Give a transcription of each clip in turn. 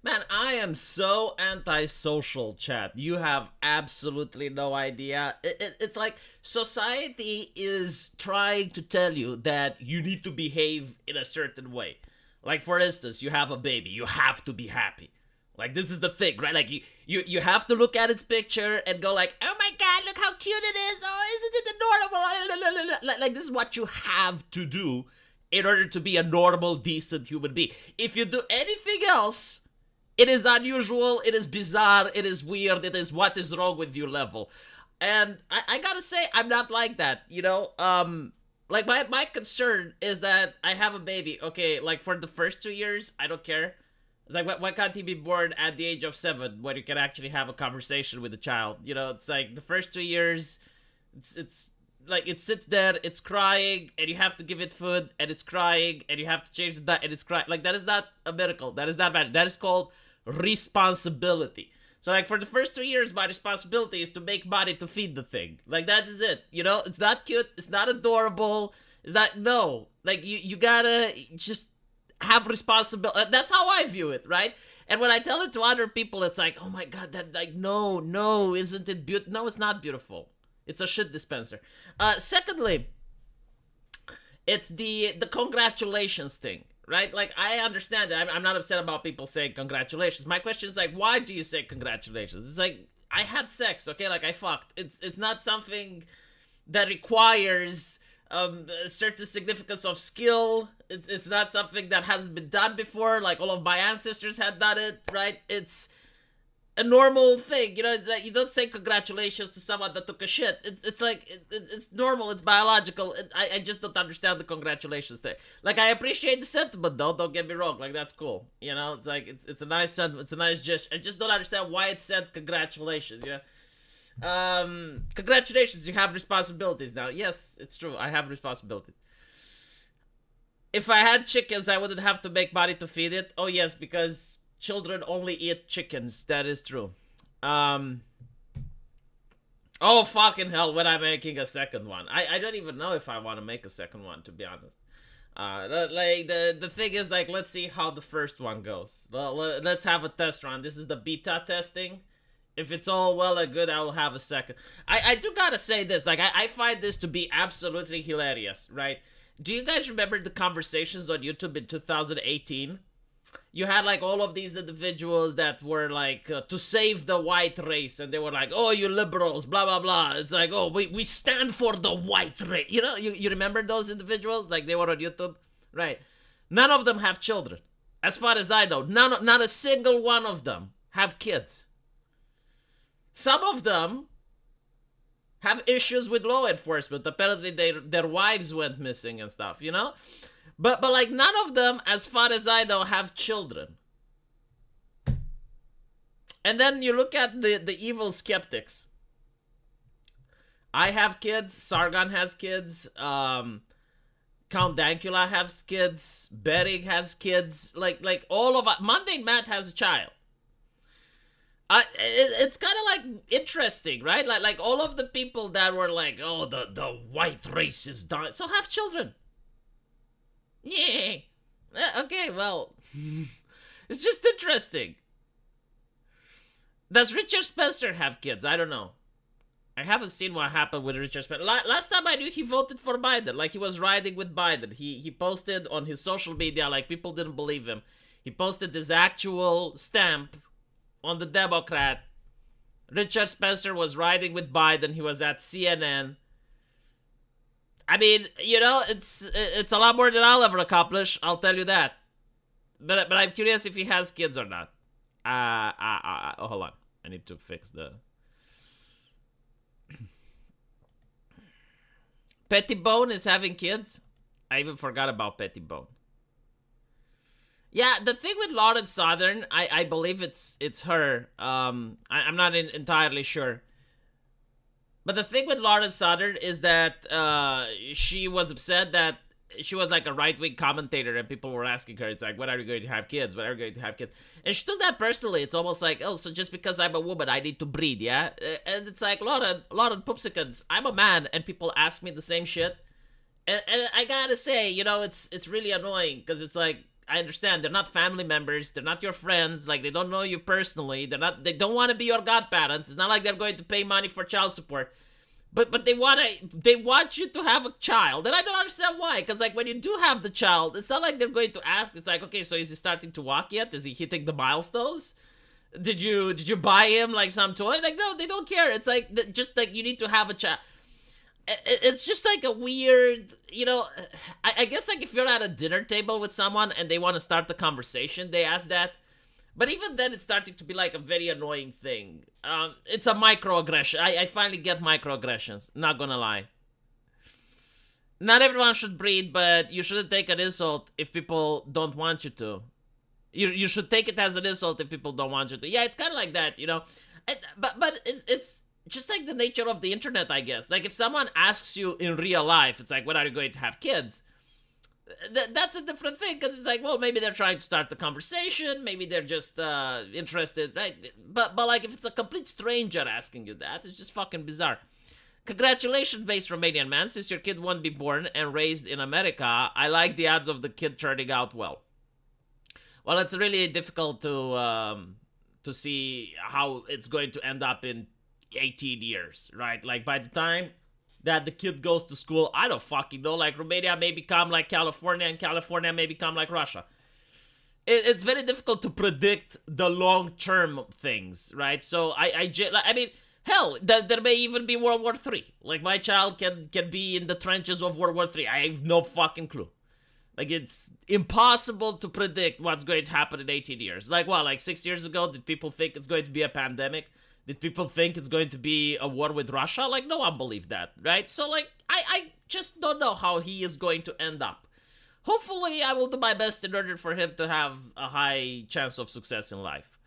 Man, I am so antisocial, chat. You have absolutely no idea. It's like society is trying to tell you that you need to behave in a certain way. Like, for instance, you have a baby, you have to be happy. Like, this is the thing, right? Like, you have to look at its picture and go like, oh my god, look how cute it is. Oh, isn't it adorable? Like, this is what you have to do in order to be a normal, decent human being. If you do anything else, it is unusual, it is bizarre, it is weird, it is what is wrong with you level. And I gotta say, I'm not like that, you know? Like, my concern is that I have a baby. Okay, like, for the first 2 years, I don't care. It's like, why can't he be born at the age of 7 when you can actually have a conversation with the child? You know, it's like the first 2 years, it's like it sits there, it's crying, and you have to give it food, and it's crying, and you have to change the diet, and it's crying. Like, that is not a miracle. That is not bad. That is called responsibility. So, like, for the first 2 years, my responsibility is to make money to feed the thing. Like, that is it. You know, it's not cute, it's not adorable, it's not, no. Like, you gotta just have responsibility. That's how I view it, right? And when I tell it to other people, it's like, oh my god, that, like, no, isn't it beautiful? No, it's not beautiful. It's a shit dispenser. Secondly, it's the congratulations thing, right? Like, I understand that. I'm not upset about people saying congratulations. My question is, like, why do you say congratulations? It's like, I had sex, okay? Like, I fucked. It's not something that requires a certain significance of skill. It's not something that hasn't been done before. Like, all of my ancestors had done it, right? It's a normal thing, you know. It's like, you don't say congratulations to someone that took a shit. It's like, it's normal, it's biological. I just don't understand the congratulations thing. Like, I appreciate the sentiment though, don't get me wrong. Like, that's cool, you know. It's like, it's a nice sentiment, it's a nice gesture. I just don't understand why it said congratulations, you know. Congratulations, you have responsibilities now. Yes, it's true, I have responsibilities. If I had chickens, I wouldn't have to make money to feed it. Oh yes, because children only eat chickens. That is true. Oh, fucking hell, when I'm making a second one. I don't even know if I want to make a second one, to be honest. Like, the thing is, like, let's see how the first one goes. Let's have a test run. This is the beta testing. If it's all well and good, I will have a second. I do gotta say this. Like, I find this to be absolutely hilarious, right? Do you guys remember the conversations on YouTube in 2018? You had, like, all of these individuals that were like, to save the white race, and they were like, oh, you liberals, blah blah blah. It's like, oh, we stand for the white race, you know. You remember those individuals? Like, they were on YouTube, right? None of them have children, as far as I know. Not a single one of them have kids. Some of them have issues with law enforcement. Apparently their wives went missing and stuff, you know. But like, none of them, as far as I know, have children. And then you look at the evil skeptics. I have kids. Sargon has kids. Count Dankula has kids. Bering has kids. Like all of us. Mundane Matt has a child. It's kind of like interesting, right? Like all of the people that were like, oh, the white race is done, so have children. Yeah. Okay, well, it's just interesting. Does Richard Spencer have kids? I don't know. I haven't seen what happened with Richard Spencer. Last time I knew, he voted for Biden. Like, he was riding with Biden. He posted on his social media, like, people didn't believe him. He posted his actual stamp on the Democrat. Richard Spencer was riding with Biden. He was at CNN. I mean, you know, it's a lot more than I'll ever accomplish, I'll tell you that. But I'm curious if he has kids or not. Oh, hold on. I need to fix the... Pettibone is having kids? I even forgot about Pettibone. Yeah, the thing with Lauren Southern, I believe it's her. I'm not entirely sure. But the thing with Lauren Southern is that she was upset that she was like a right-wing commentator, and people were asking her, it's like, when are you going to have kids? When are you going to have kids? And she took that personally. It's almost like, oh, so just because I'm a woman, I need to breed, yeah? And it's like, Lauren Poopsicans, I'm a man, and people ask me the same shit. And I gotta say, you know, it's really annoying, because it's like, I understand they're not family members, they're not your friends, like they don't know you personally, they don't want to be your godparents. It's not like they're going to pay money for child support. But they want you to have a child, and I don't understand why. Because like when you do have the child, it's not like they're going to ask. It's like, okay, so is he starting to walk yet? Is he hitting the milestones? Did you buy him like some toy? Like no, they don't care. It's like just like you need to have a child. It's just like a weird, I guess like if you're at a dinner table with someone and they want to start the conversation, they ask that. But even then, it's starting to be like a very annoying thing. It's a microaggression. I finally get microaggressions. Not gonna lie. Not everyone should breed, but you shouldn't take an insult if people don't want you to. You should take it as an insult if people don't want you to. Yeah, it's kind of like that, But it's just like the nature of the internet, I guess. Like if someone asks you in real life, it's like, when are you going to have kids? That's a different thing, because it's like, well, maybe they're trying to start the conversation, maybe they're just interested, right? But like if it's a complete stranger asking you that, it's just fucking bizarre. Congratulations, based Romanian man, since your kid won't be born and raised in America, I like the odds of the kid turning out well. Well, it's really difficult to see how it's going to end up in 18 years, right? Like by the time that the kid goes to school, I don't fucking know. Like Romania may become like California, and California may become like Russia. It's very difficult to predict the long-term things, right? So I mean, hell, there may even be World War III. Like my child can be in the trenches of World War III. I have no fucking clue. Like it's impossible to predict what's going to happen in 18 years. Like what? Like 6 years ago, did people think it's going to be a pandemic? Did people think it's going to be a war with Russia? Like, no one believed that, right? So, like, I just don't know how he is going to end up. Hopefully, I will do my best in order for him to have a high chance of success in life.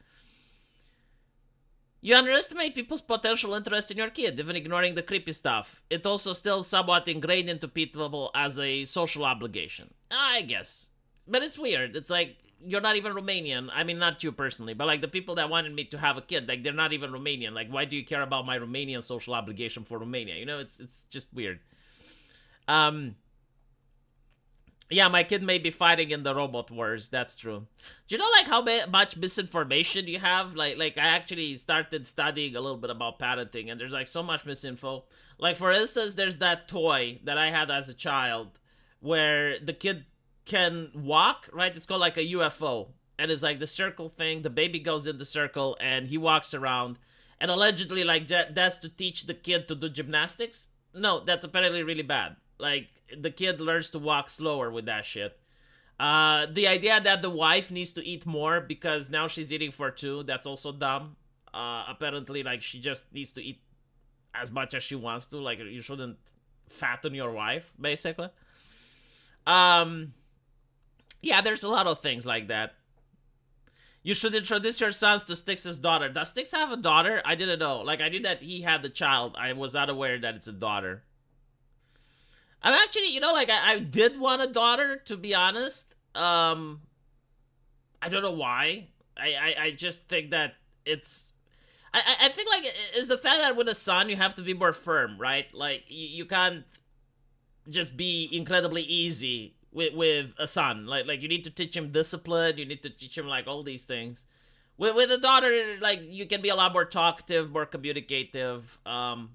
You underestimate people's potential interest in your kid, even ignoring the creepy stuff. It also still somewhat ingrained into people as a social obligation. I guess. But it's weird. It's like, you're not even Romanian. I mean, not you personally, but like the people that wanted me to have a kid, like they're not even Romanian. Like, why do you care about my Romanian social obligation for Romania? It's just weird. Yeah, my kid may be fighting in the robot wars. That's true. Do you know like how much misinformation you have? Like I actually started studying a little bit about parenting, and there's like so much misinfo. Like for instance, there's that toy that I had as a child where the kid can walk, right? It's called like a UFO, and it's like the circle thing. The baby goes in the circle and he walks around, and allegedly like that's to teach the kid to do gymnastics. No, that's apparently really bad. Like the kid learns to walk slower with that shit. The idea that the wife needs to eat more because now she's eating for two, that's also dumb. Apparently like she just needs to eat as much as she wants to. Like you shouldn't fatten your wife, basically. Yeah, there's a lot of things like that. You should introduce your sons to Styx's daughter. Does Styx have a daughter? I didn't know. Like, I knew that he had the child. I was not aware that it's a daughter. I'm actually, like, I did want a daughter, to be honest. I don't know why. I just think that it's... I think, like, it's the fact that with a son, you have to be more firm, right? Like, you can't just be incredibly easy with a son. Like you need to teach him discipline, you need to teach him like all these things. With a daughter, like you can be a lot more talkative, more communicative. But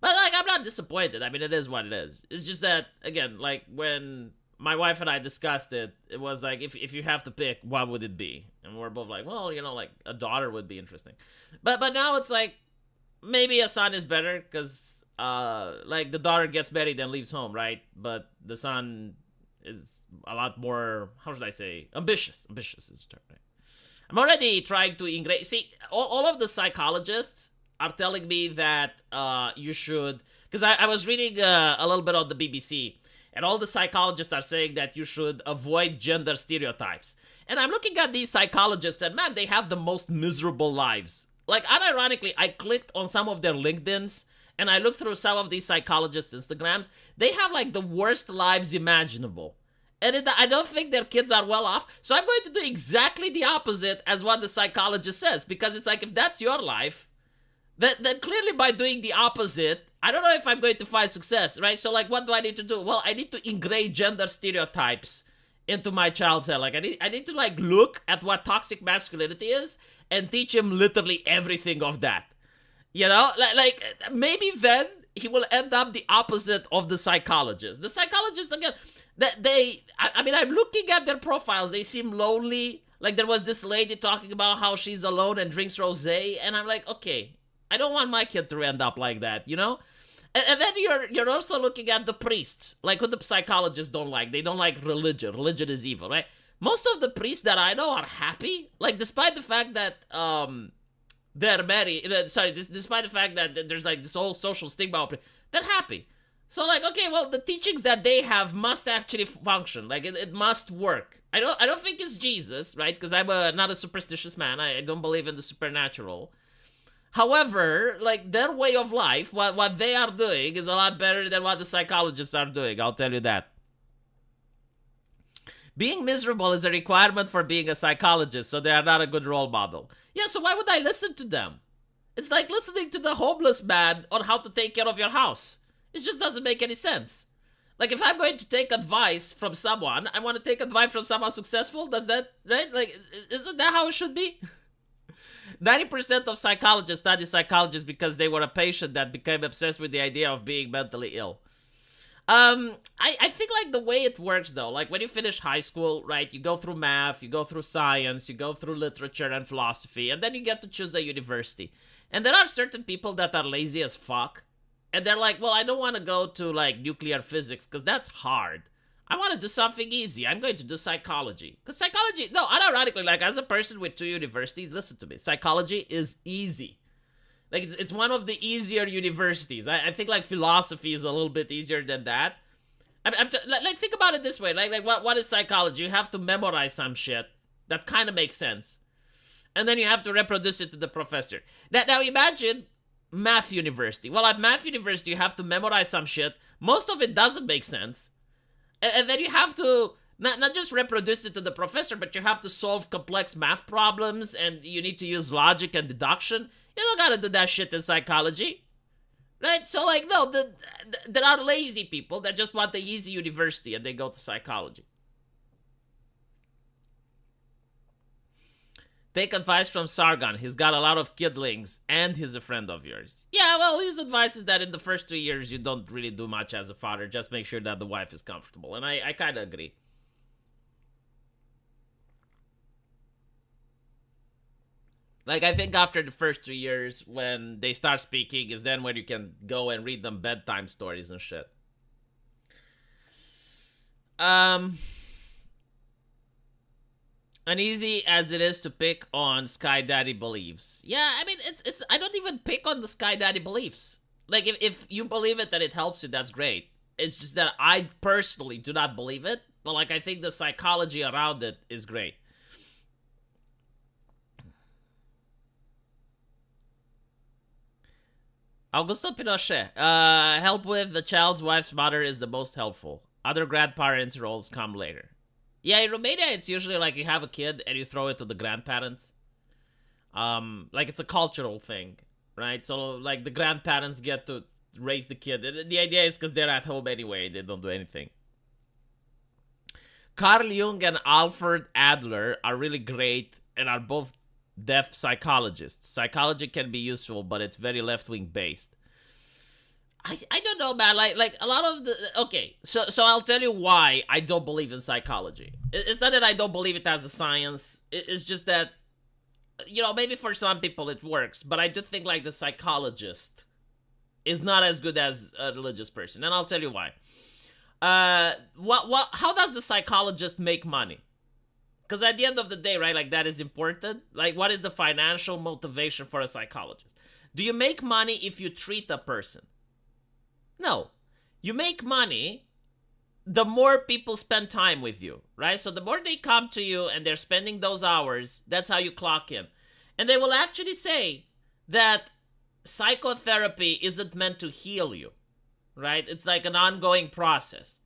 like I'm not disappointed. I mean, it is what it is. It's just that again, like when my wife and I discussed it, it was like if you have to pick, what would it be? And we're both like, well, like a daughter would be interesting. But now it's like maybe a son is better because like the daughter gets married and leaves home, right? But the son is a lot more, how should I say, ambitious. Ambitious is the term, right? I'm already trying to ingrain... See, all of the psychologists are telling me that you should... Because I was reading a little bit on the BBC, and all the psychologists are saying that you should avoid gender stereotypes. And I'm looking at these psychologists, and man, they have the most miserable lives. Like, unironically, I clicked on some of their LinkedIns, and I looked through some of these psychologists' Instagrams. They have like the worst lives imaginable. And I don't think their kids are well off. So I'm going to do exactly the opposite as what the psychologist says. Because it's like, if that's your life, then clearly by doing the opposite, I don't know if I'm going to find success, right? So like, what do I need to do? Well, I need to ingrain gender stereotypes into my child's head. Like I need to like look at what toxic masculinity is and teach him literally everything of that. You know, like maybe then he will end up the opposite of the psychologist. The psychologists again, that I mean, I'm looking at their profiles. They seem lonely. Like there was this lady talking about how she's alone and drinks rosé, and I'm like, okay, I don't want my kid to end up like that, you know. And then you're also looking at the priests, like who the psychologists don't like. They don't like religion. Religion is evil, right? Most of the priests that I know are happy, like despite the fact that they're married. Despite the fact that there's like this whole social stigma, they're happy. So like, okay, well, the teachings that they have must actually function. Like it must work. I don't think it's Jesus, right? Because I'm not a superstitious man. I don't believe in the supernatural. However, like their way of life, what they are doing is a lot better than what the psychologists are doing. I'll tell you that. Being miserable is a requirement for being a psychologist, so they are not a good role model. Yeah, so why would I listen to them? It's like listening to the homeless man on how to take care of your house. It just doesn't make any sense. Like, if I'm going to take advice from someone, I want to take advice from someone successful. Does that, right? Like, isn't that how it should be? 90% of psychologists study psychologists because they were a patient that became obsessed with the idea of being mentally ill. I think like the way it works though, like when you finish high school, right, you go through math, you go through science, you go through literature and philosophy, and then you get to choose a university. And there are certain people that are lazy as fuck, and they're like, well, I don't want to go to like nuclear physics because that's hard. I want to do something easy. I'm going to do psychology. Because psychology, no, unironically, like as a person with 2 universities, listen to me, psychology is easy. Like, it's one of the easier universities. I think, like, philosophy is a little bit easier than that. Like, think about it this way. Like what is psychology? You have to memorize some shit. That kind of makes sense. And then you have to reproduce it to the professor. Now imagine math university. Well, at math university, you have to memorize some shit. Most of it doesn't make sense. And then you have to not just reproduce it to the professor, but you have to solve complex math problems, and you need to use logic and deduction. You don't gotta do that shit in psychology. Right? So, like, no, there are lazy people that just want the easy university and they go to psychology. Take advice from Sargon. He's got a lot of kidlings and he's a friend of yours. Yeah, well, his advice is that in the first 2 years, you don't really do much as a father. Just make sure that the wife is comfortable. And I kind of agree. Like, I think after the first 3 years, when they start speaking, is then when you can go and read them bedtime stories and shit. Uneasy as it is to pick on Sky Daddy beliefs. Yeah, I mean, it's I don't even pick on the Sky Daddy beliefs. Like, if you believe it, that it helps you, that's great. It's just that I personally do not believe it, but, like, I think the psychology around it is great. Augusto Pinochet. Help with the child's wife's mother is the most helpful. Other grandparents' roles come later. Yeah, in Romania, it's usually like you have a kid and you throw it to the grandparents. Like it's a cultural thing, right? So like the grandparents get to raise the kid. The idea is because they're at home anyway, they don't do anything. Carl Jung and Alfred Adler are really great and are both deaf psychologists. Psychology can be useful, but it's very left-wing based. I don't know, man. Like a lot of the okay. So I'll tell you why I don't believe in psychology. It's not that I don't believe it as a science. It's just that, you know, maybe for some people it works, but I do think like the psychologist is not as good as a religious person, and I'll tell you why. How does the psychologist make money? Because at the end of the day, right, like that is important. Like, what is the financial motivation for a psychologist? Do you make money if you treat a person? No. You make money the more people spend time with you, right? So the more they come to you and they're spending those hours, that's how you clock in. And they will actually say that psychotherapy isn't meant to heal you, right? It's like an ongoing process.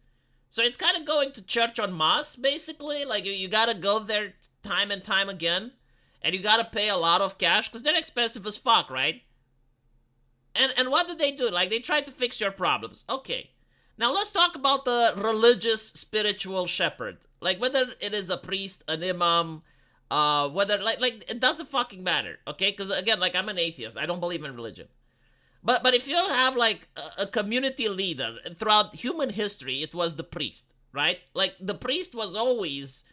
So it's kind of going to church on mass, basically. Like, you gotta go there time and time again, and you gotta pay a lot of cash, because they're expensive as fuck, right? And what do? Like, they try to fix your problems. Okay. Now let's talk about the religious spiritual shepherd. Like whether it is a priest, an imam, whether like it doesn't fucking matter, okay? Because again, like I'm an atheist, I don't believe in religion. But if you have like a community leader throughout human history, it was the priest, right? Like the priest was always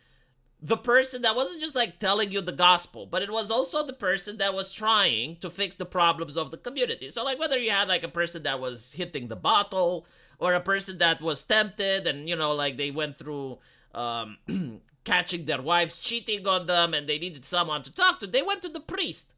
the person that wasn't just like telling you the gospel, but it was also the person that was trying to fix the problems of the community. So like whether you had like a person that was hitting the bottle or a person that was tempted and like they went through catching their wives cheating on them and they needed someone to talk to, they went to the priest.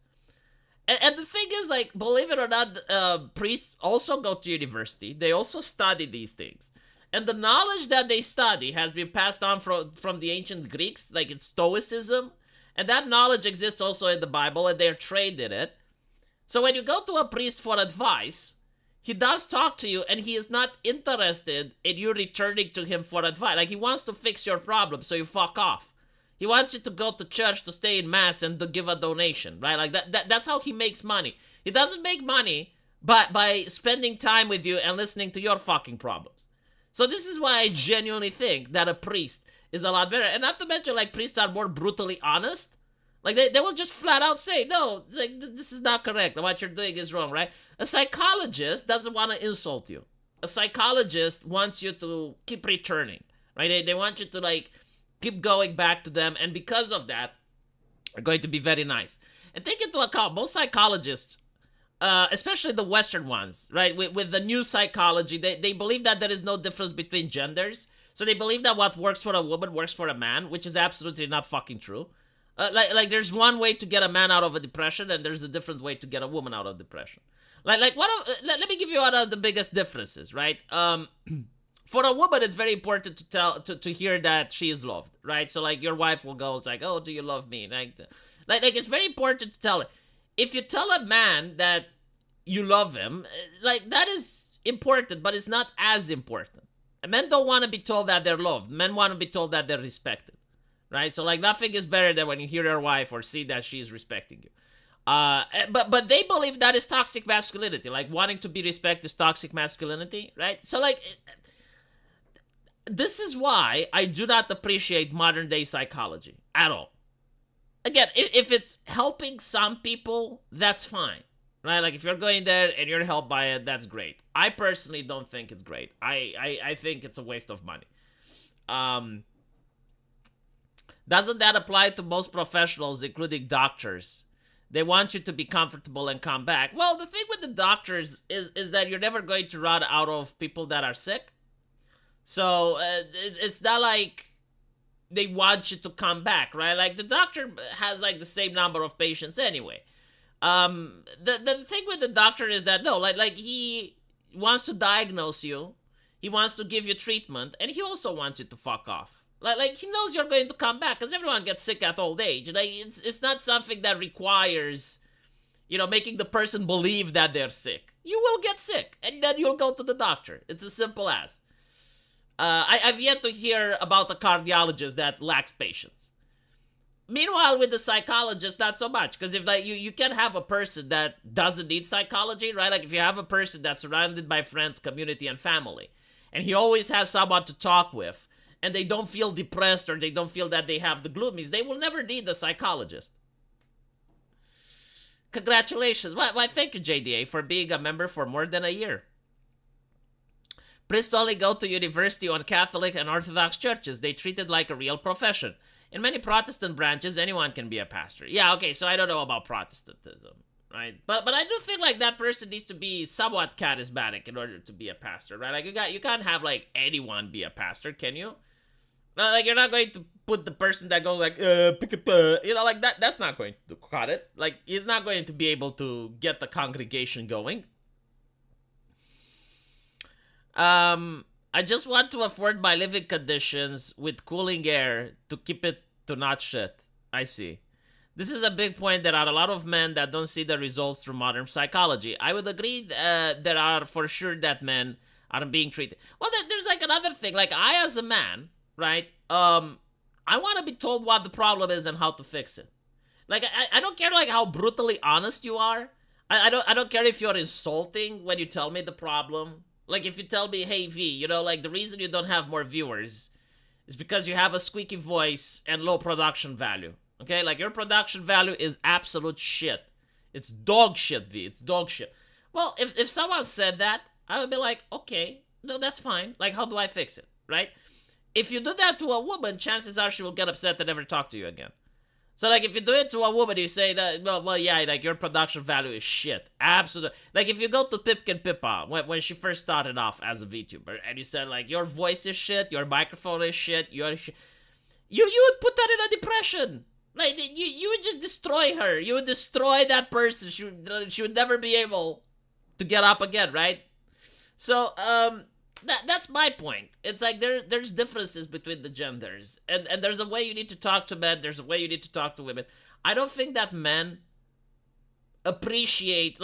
And the thing is, like, believe it or not, priests also go to university. They also study these things. And the knowledge that they study has been passed on from the ancient Greeks, like in Stoicism. And that knowledge exists also in the Bible, and they're trained in it. So when you go to a priest for advice, he does talk to you, and he is not interested in you returning to him for advice. Like, he wants to fix your problem, so you fuck off. He wants you to go to church, to stay in mass, and to give a donation, right? Like that's how he makes money. He doesn't make money by spending time with you and listening to your fucking problems. So this is why I genuinely think that a priest is a lot better. And not to mention, like, priests are more brutally honest. Like, they will just flat out say, no, it's like, this is not correct. What you're doing is wrong, right? A psychologist doesn't want to insult you. A psychologist wants you to keep returning, right? They want you to, like, keep going back to them, and because of that, are going to be very nice. And take into account, most psychologists, especially the Western ones, right, with the new psychology, they believe that there is no difference between genders. So they believe that what works for a woman works for a man, which is absolutely not fucking true. Like there's one way to get a man out of a depression, and there's a different way to get a woman out of depression. Let me give you one of the biggest differences, right? For a woman, it's very important to hear that she is loved, right? So, like, your wife will go, it's like, oh, do you love me? Like, it's very important to tell her. If you tell a man that you love him, like, that is important, but it's not as important. And men don't want to be told that they're loved. Men want to be told that they're respected, right? So, like, nothing is better than when you hear your wife or see that she is respecting you. But they believe that is toxic masculinity. Like, wanting to be respected is toxic masculinity, right? So, like, this is why I do not appreciate modern day psychology at all. Again, if it's helping some people, that's fine, right? Like, if you're going there and you're helped by it, that's great. I personally don't think it's great. I think it's a waste of money. Doesn't that apply to most professionals, including doctors? They want you to be comfortable and come back. Well, the thing with the doctors is that you're never going to run out of people that are sick. So, it's not like they want you to come back, right? Like, the doctor has, like, the same number of patients anyway. The thing with the doctor is that, no, like he wants to diagnose you, he wants to give you treatment, and he also wants you to fuck off. Like he knows you're going to come back, because everyone gets sick at old age. Like, it's not something that requires, making the person believe that they're sick. You will get sick, and then you'll go to the doctor. It's as simple as. I've yet to hear about a cardiologist that lacks patience. Meanwhile, with the psychologist, not so much. Because if you can have a person that doesn't need psychology, right? Like if you have a person that's surrounded by friends, community, and family, and he always has someone to talk with, and they don't feel depressed or they don't feel that they have the gloomies, they will never need a psychologist. Congratulations. Why, thank you, JDA, for being a member for more than a year. Priests only go to university on Catholic and Orthodox churches. They treat it like a real profession. In many Protestant branches, anyone can be a pastor. Yeah, okay, so I don't know about Protestantism, right? But I do think, like, that person needs to be somewhat charismatic in order to be a pastor, right? Like, you can't have, like, anyone be a pastor, can you? Like, you're not going to put the person that goes, like, pick up, like, that's not going to cut it. Like, he's not going to be able to get the congregation going. I just want to afford my living conditions with cooling air to keep it to not shit. I see. This is a big point. There are a lot of men that don't see the results through modern psychology. I would agree there are for sure that men aren't being treated. Well, there's like another thing. Like I, as a man, right? I want to be told what the problem is and how to fix it. Like I don't care like how brutally honest you are. I don't care if you're insulting when you tell me the problem. Like, if you tell me, hey, V, like, the reason you don't have more viewers is because you have a squeaky voice and low production value. Okay, like your production value is absolute shit. It's dog shit, V. It's dog shit. Well, if someone said that, I would be like, okay, no, that's fine. Like, how do I fix it, right? If you do that to a woman, chances are she will get upset and never talk to you again. So, like, if you do it to a woman, you say that, well, yeah, like, your production value is shit. Absolutely. Like, if you go to Pipkin Pippa, when she first started off as a VTuber, and you said, like, your voice is shit, your microphone is shit, you would put that in a depression. Like, you would just destroy her. You would destroy that person. She would never be able to get up again, right? So, that's my point. It's like there's differences between the genders, and there's a way you need to talk to men. There's a way you need to talk to women. I don't think that men appreciate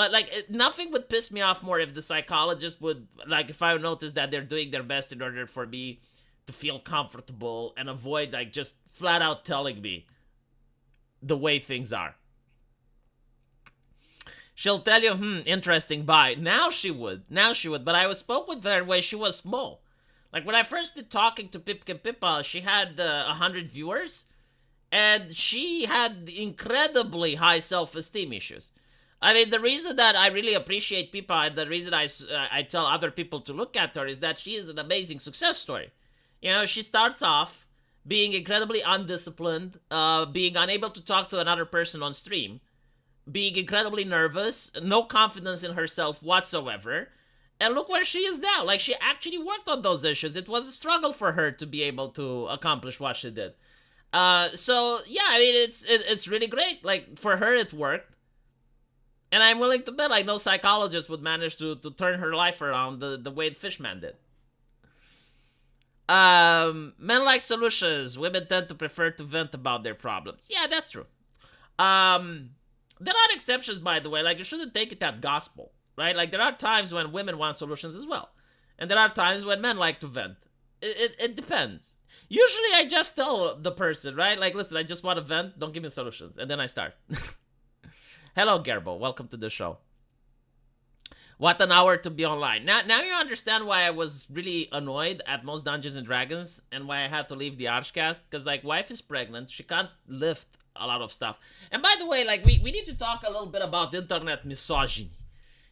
nothing would piss me off more if the psychologist would, like, if I notice that they're doing their best in order for me to feel comfortable and avoid, like, just flat out telling me the way things are. She'll tell you, interesting, bye. Now she would, but I spoke with her when she was small. Like, when I first did talking to Pipkin Pippa, she had 100 viewers, and she had incredibly high self-esteem issues. I mean, the reason that I really appreciate Pippa, and the reason I tell other people to look at her, is that she is an amazing success story. You know, she starts off being incredibly undisciplined, being unable to talk to another person on stream, being incredibly nervous, no confidence in herself whatsoever, and look where she is now. Like, she actually worked on those issues. It was a struggle for her to be able to accomplish what she did. So yeah, I mean, it's really great. Like, for her, it worked, and I'm willing to bet, like, no psychologist would manage to turn her life around the way Fishman did. Men like solutions. Women tend to prefer to vent about their problems. Yeah, that's true. There are exceptions, by the way. Like, you shouldn't take it at gospel, right? Like, there are times when women want solutions as well. And there are times when men like to vent. It depends. Usually, I just tell the person, right? Like, listen, I just want to vent. Don't give me solutions. And then I start. Hello, Gerbo. Welcome to the show. What an hour to be online. Now you understand why I was really annoyed at most Dungeons and Dragons and why I had to leave the Archcast. Because, like, wife is pregnant. She can't lift a lot of stuff. And by the way, like, we need to talk a little bit about internet misogyny.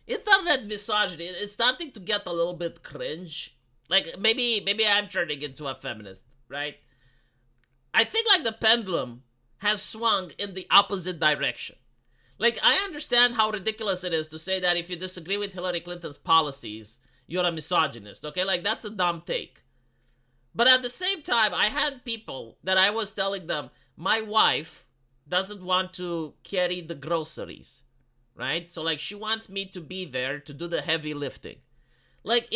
Internet misogyny, it's starting to get a little bit cringe. Like, maybe I'm turning into a feminist, right? I think, like, the pendulum has swung in the opposite direction. Like, I understand how ridiculous it is to say that if you disagree with Hillary Clinton's policies, you're a misogynist, okay? Like, that's a dumb take. But at the same time, I had people that I was telling them, my wife doesn't want to carry the groceries, right? So, like, she wants me to be there to do the heavy lifting. Like,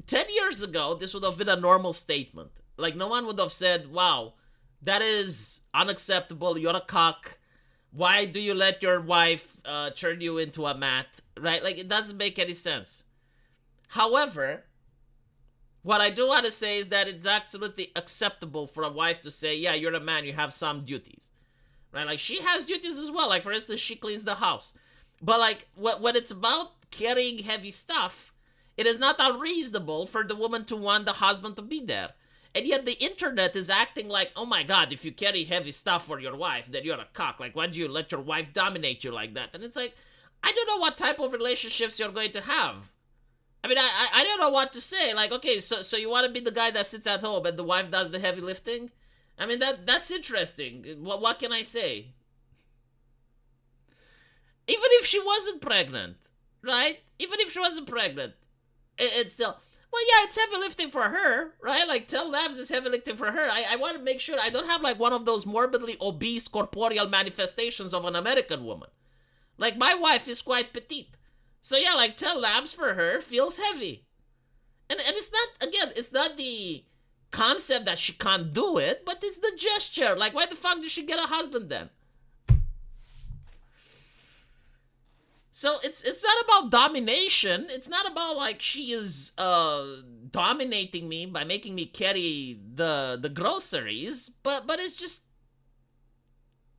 10 years ago, this would have been a normal statement. Like, no one would have said, wow, that is unacceptable, you're a cock. Why do you let your wife turn you into a mat, right? Like, it doesn't make any sense. However, what I do want to say is that it's absolutely acceptable for a wife to say, yeah, you're a man, you have some duties. Right? Like, she has duties as well. Like, for instance, she cleans the house. But, like, when it's about carrying heavy stuff, it is not unreasonable for the woman to want the husband to be there. And yet the internet is acting like, oh my god, if you carry heavy stuff for your wife, then you're a cock. Like, why do you let your wife dominate you like that? And it's like, I don't know what type of relationships you're going to have. I mean, I don't know what to say. Like, okay, so you want to be the guy that sits at home and the wife does the heavy lifting? I mean, that's interesting. What can I say? Even if she wasn't pregnant, right? Even if she wasn't pregnant, it's still... Well, yeah, it's heavy lifting for her, right? Like, Tel Labs is heavy lifting for her. I want to make sure I don't have, like, one of those morbidly obese corporeal manifestations of an American woman. Like, my wife is quite petite. So, yeah, like, Tel Labs for her feels heavy. And it's not, again, it's not the concept that she can't do it, but it's the gesture. Like, why the fuck did she get a husband then? So it's not about domination. It's not about, like, she is dominating me by making me carry the groceries, but it's just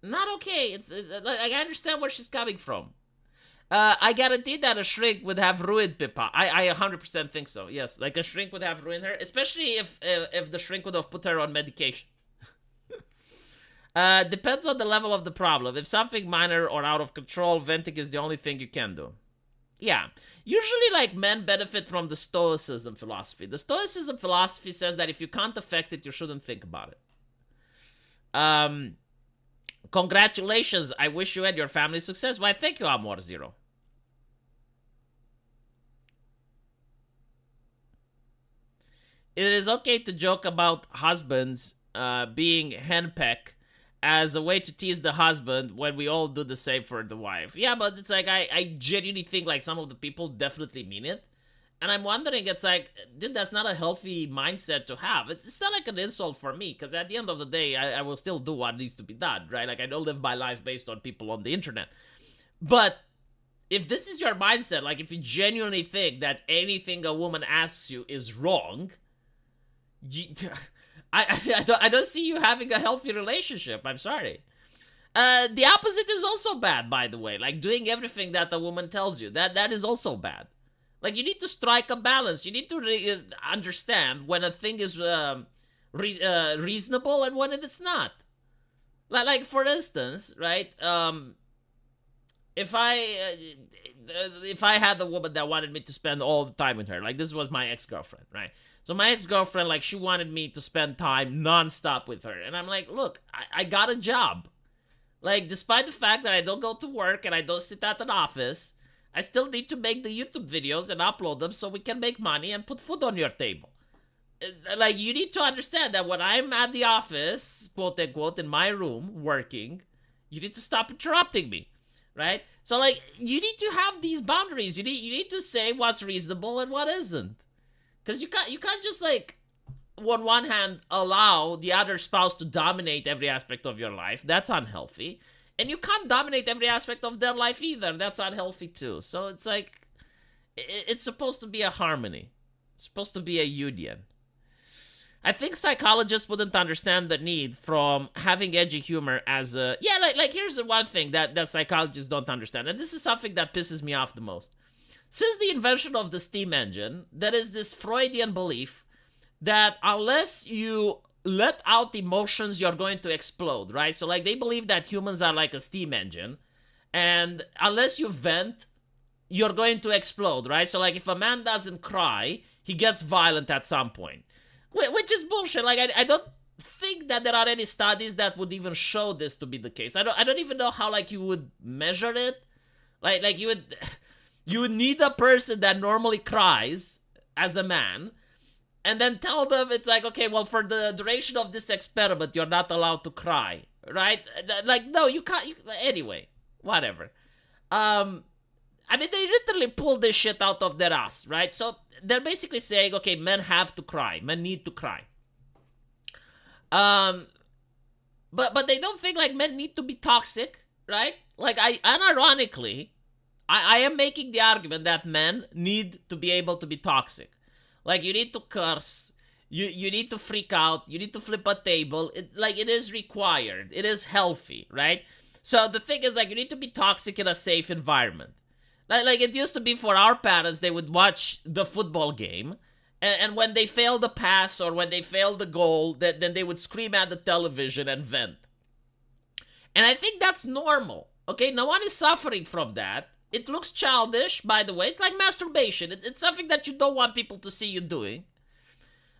not okay. It's like, I understand where she's coming from. I guarantee that a shrink would have ruined Pippa. I 100% think so. Yes, like a shrink would have ruined her, especially if the shrink would have put her on medication. Depends on the level of the problem. If something minor or out of control, venting is the only thing you can do. Yeah. Usually, like, men benefit from the Stoicism philosophy. The Stoicism philosophy says that if you can't affect it, you shouldn't think about it. Congratulations. I wish you and your family success. Why, thank you, Amor Zero. It is okay to joke about husbands being henpecked as a way to tease the husband when we all do the same for the wife. Yeah, but it's like, I genuinely think like some of the people definitely mean it. And I'm wondering, it's like, dude, that's not a healthy mindset to have. It's not like an insult for me, because at the end of the day, I will still do what needs to be done, right? Like, I don't live my life based on people on the internet. But if this is your mindset, like if you genuinely think that anything a woman asks you is wrong, I don't see you having a healthy relationship. I'm sorry. The opposite is also bad, by the way. Like doing everything that a woman tells you. That is also bad. Like you need to strike a balance. You need to understand when a thing is reasonable and when it is not. Like for instance, right? If I had a woman that wanted me to spend all the time with her, like this was my ex-girlfriend, right? So my ex-girlfriend, like she wanted me to spend time nonstop with her. And I'm like, look, I got a job. Like, despite the fact that I don't go to work and I don't sit at an office, I still need to make the YouTube videos and upload them so we can make money and put food on your table. Like, you need to understand that when I'm at the office, quote unquote, in my room, working, you need to stop interrupting me, right? So, like, you need to have these boundaries. You need to say what's reasonable and what isn't. Because you can't just, like, on one hand, allow the other spouse to dominate every aspect of your life. That's unhealthy. And you can't dominate every aspect of their life either. That's unhealthy too. So it's like, it's supposed to be a harmony. It's supposed to be a union. I think psychologists wouldn't understand the need from having edgy humor as a... Yeah, like here's the one thing that psychologists don't understand. And this is something that pisses me off the most. Since the invention of the steam engine, there is this Freudian belief that unless you let out emotions, you're going to explode, right? So, like, they believe that humans are like a steam engine, and unless you vent, you're going to explode, right? So, like, if a man doesn't cry, he gets violent at some point, which is bullshit. Like, I don't think that there are any studies that would even show this to be the case. I don't even know how, like, you would measure it. Like you would need a person that normally cries as a man, and then tell them it's like, okay, well, for the duration of this experiment, you're not allowed to cry, right? Like, no, you can't. Anyway, whatever. I mean, they literally pulled this shit out of their ass, right? So they're basically saying, okay, men have to cry. Men need to cry. But they don't think, like, men need to be toxic, right? Like, unironically, I am making the argument that men need to be able to be toxic. Like, you need to curse, you need to freak out, you need to flip a table. It is required. It is healthy, right? So the thing is, like, you need to be toxic in a safe environment. Like it used to be for our parents, they would watch the football game, and when they failed the pass or when they failed the goal, then they would scream at the television and vent. And I think that's normal, okay? No one is suffering from that. It looks childish, by the way. It's like masturbation. It's something that you don't want people to see you doing.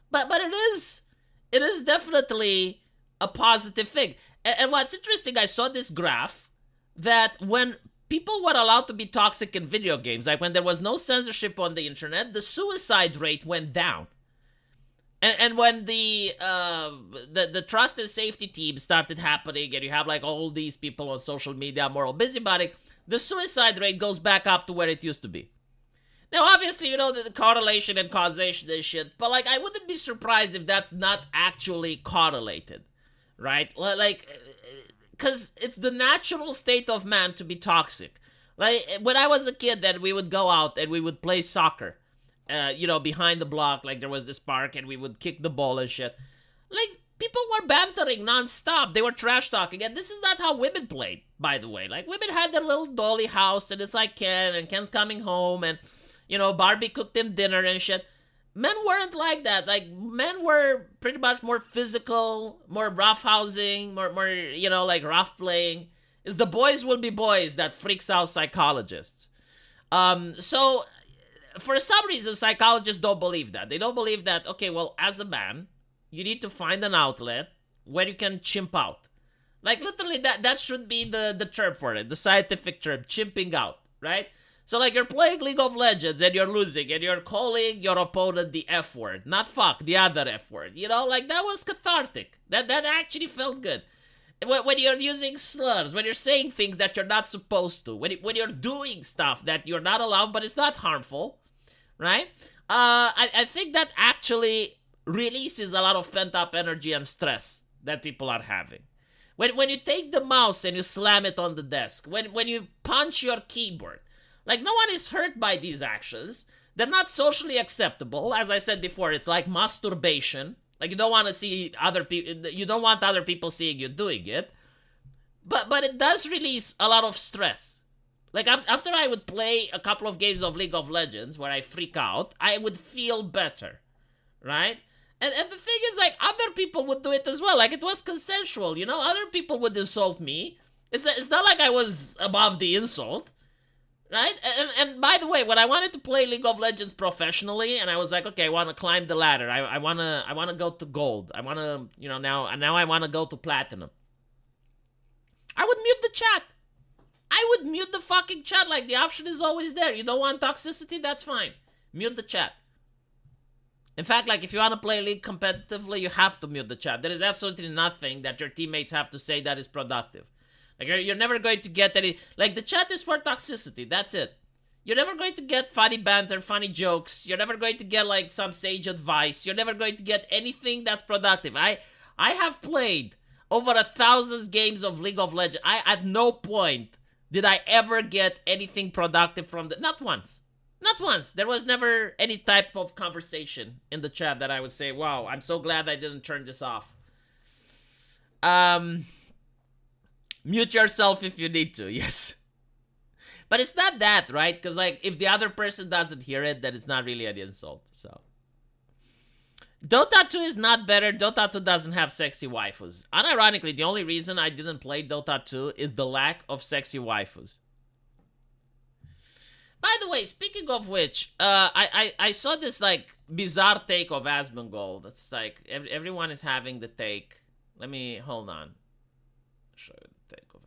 But it is definitely a positive thing. And what's interesting, I saw this graph that when people were allowed to be toxic in video games, like when there was no censorship on the internet, the suicide rate went down. And when the trust and safety team started happening, and you have like all these people on social media, moral busybody, the suicide rate goes back up to where it used to be. Now, obviously, you know, the correlation and causation and shit, but, like, I wouldn't be surprised if that's not actually correlated, right? Like, because it's the natural state of man to be toxic. Like, when I was a kid, then we would go out and we would play soccer, you know, behind the block, like, there was this park, and we would kick the ball and shit. Like, people were bantering nonstop. They were trash talking. And this is not how women played, by the way. Like, women had their little dolly house, and it's like Ken, and Ken's coming home, and, you know, Barbie cooked him dinner and shit. Men weren't like that. Like, men were pretty much more physical, more roughhousing, more, you know, like rough playing. It's the boys will be boys that freaks out psychologists. So, for some reason, psychologists don't believe that. They don't believe that, okay, well, as a man, you need to find an outlet where you can chimp out. Like, literally, that should be the term for it, the scientific term, chimping out, right? So, like, you're playing League of Legends and you're losing and you're calling your opponent the F word. Not fuck, the other F word. You know, like, that was cathartic. That actually felt good. When you're using slurs, when you're saying things that you're not supposed to, when you're doing stuff that you're not allowed, but it's not harmful, right? I think that actually releases a lot of pent-up energy and stress that people are having. When you take the mouse and you slam it on the desk, when you punch your keyboard, like, no one is hurt by these actions. They're not socially acceptable. As I said before, it's like masturbation. Like, you don't want to see other people, you don't want other people seeing you doing it. But it does release a lot of stress. Like, after I would play a couple of games of League of Legends where I freak out, I would feel better, right? And the thing is, like, other people would do it as well. Like, it was consensual, you know? Other people would insult me. It's not like I was above the insult. Right? And by the way, when I wanted to play League of Legends professionally, and I was like, okay, I want to climb the ladder. I want to go to gold. I want to, you know, now I want to go to platinum. I would mute the chat. I would mute the fucking chat. Like, the option is always there. You don't want toxicity? That's fine. Mute the chat. In fact, like, if you want to play League competitively, you have to mute the chat. There is absolutely nothing that your teammates have to say that is productive. Like, you're never going to get any... Like, the chat is for toxicity. That's it. You're never going to get funny banter, funny jokes. You're never going to get, like, some sage advice. You're never going to get anything that's productive. I have played over 1,000 games of League of Legends. At no point did I ever get anything productive from the... Not once. Not once. There was never any type of conversation in the chat that I would say, wow, I'm so glad I didn't turn this off. Mute yourself if you need to, yes. But it's not that, right? Because, like, if the other person doesn't hear it, then it's not really an insult, so. Dota 2 is not better. Dota 2 doesn't have sexy waifus. Unironically, the only reason I didn't play Dota 2 is the lack of sexy waifus. By the way, speaking of which, I saw this, like, bizarre take of Asmongold. That's like, everyone is having the take. Let me, hold on. Show you the take of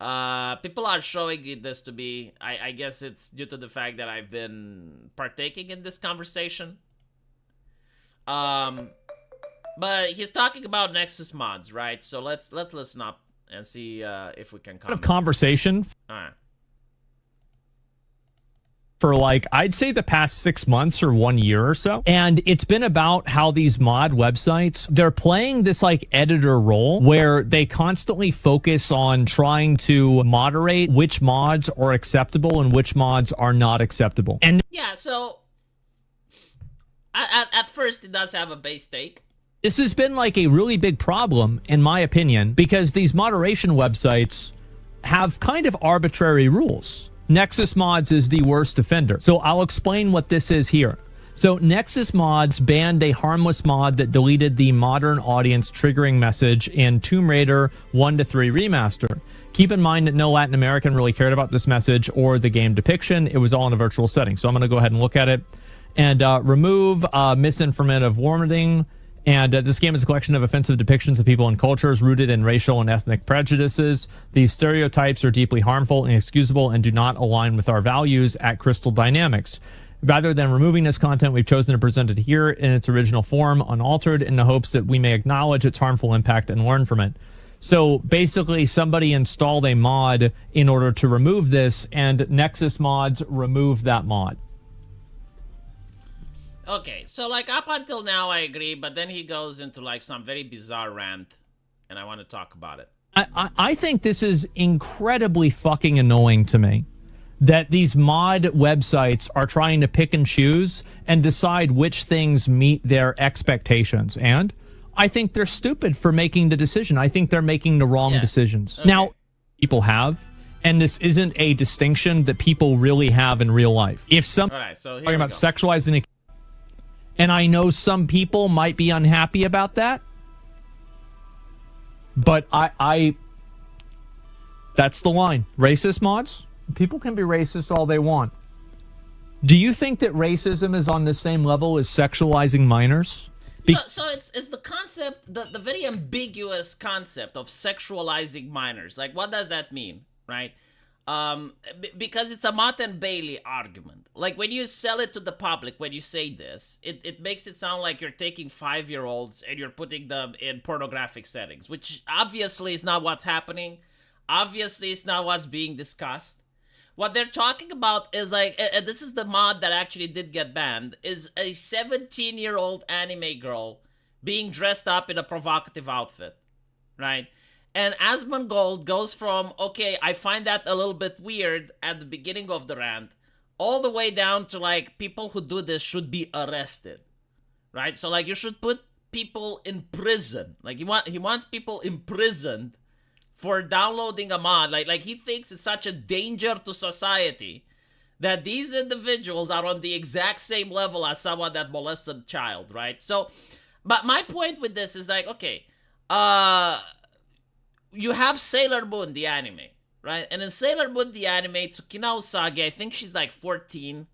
Asmongold. People are showing this to be, I guess it's due to the fact that I've been partaking in this conversation. But he's talking about Nexus mods, right? So let's listen up and see if we can comment. Of conversation. All right. For like, I'd say the past 6 months or 1 year or so. And it's been about how these mod websites, they're playing this like editor role where they constantly focus on trying to moderate which mods are acceptable and which mods are not acceptable. And yeah, so at first it does have a base take. This has been like a really big problem, in my opinion, because these moderation websites have kind of arbitrary rules. Nexus Mods is the worst offender. So I'll explain what this is here. So Nexus Mods banned a harmless mod that deleted the modern audience triggering message in Tomb Raider 1-3 Remaster. Keep in mind that no Latin American really cared about this message or the game depiction. It was all in a virtual setting. So I'm going to go ahead and look at it. And remove misinformative warning. And this game is a collection of offensive depictions of people and cultures rooted in racial and ethnic prejudices. These stereotypes are deeply harmful and inexcusable and do not align with our values at Crystal Dynamics. Rather than removing this content, we've chosen to present it here in its original form, unaltered, in the hopes that we may acknowledge its harmful impact and learn from it. So basically, somebody installed a mod in order to remove this, and Nexus Mods removed that mod. Okay, so like up until now I agree, but then he goes into like some very bizarre rant, and I want to talk about it. I think this is incredibly fucking annoying to me. that these mod websites are trying to pick and choose and decide which things meet their expectations. And I think they're stupid for making the decision. I think they're making the wrong decisions. Okay. Now, people have, and this isn't a distinction that people really have in real life. If some talking about sexualizing, and I know some people might be unhappy about that, but I that's the line. Racist mods? People can be racist all they want. Do you think that racism is on the same level as sexualizing minors? So it's the concept, the very ambiguous concept of sexualizing minors. Like, what does that mean, right? Because it's a Mott and Bailey argument. Like, when you sell it to the public, when you say this, it makes it sound like you're taking 5-year-olds and you're putting them in pornographic settings, which obviously is not what's happening. Obviously, it's not what's being discussed. What they're talking about is like, and this is the mod that actually did get banned, is a 17-year-old anime girl being dressed up in a provocative outfit, right? And Asmongold goes from, okay, I find that a little bit weird at the beginning of the rant, all the way down to like, people who do this should be arrested, right? So like, you should put people in prison. Like, he wants people imprisoned for downloading a mod. Like he thinks it's such a danger to society that these individuals are on the exact same level as someone that molested a child, right? So, but my point with this is like, okay, you have Sailor Moon, the anime, right? And in Sailor Moon, the anime, Tsukina Usagi, I think she's like 14.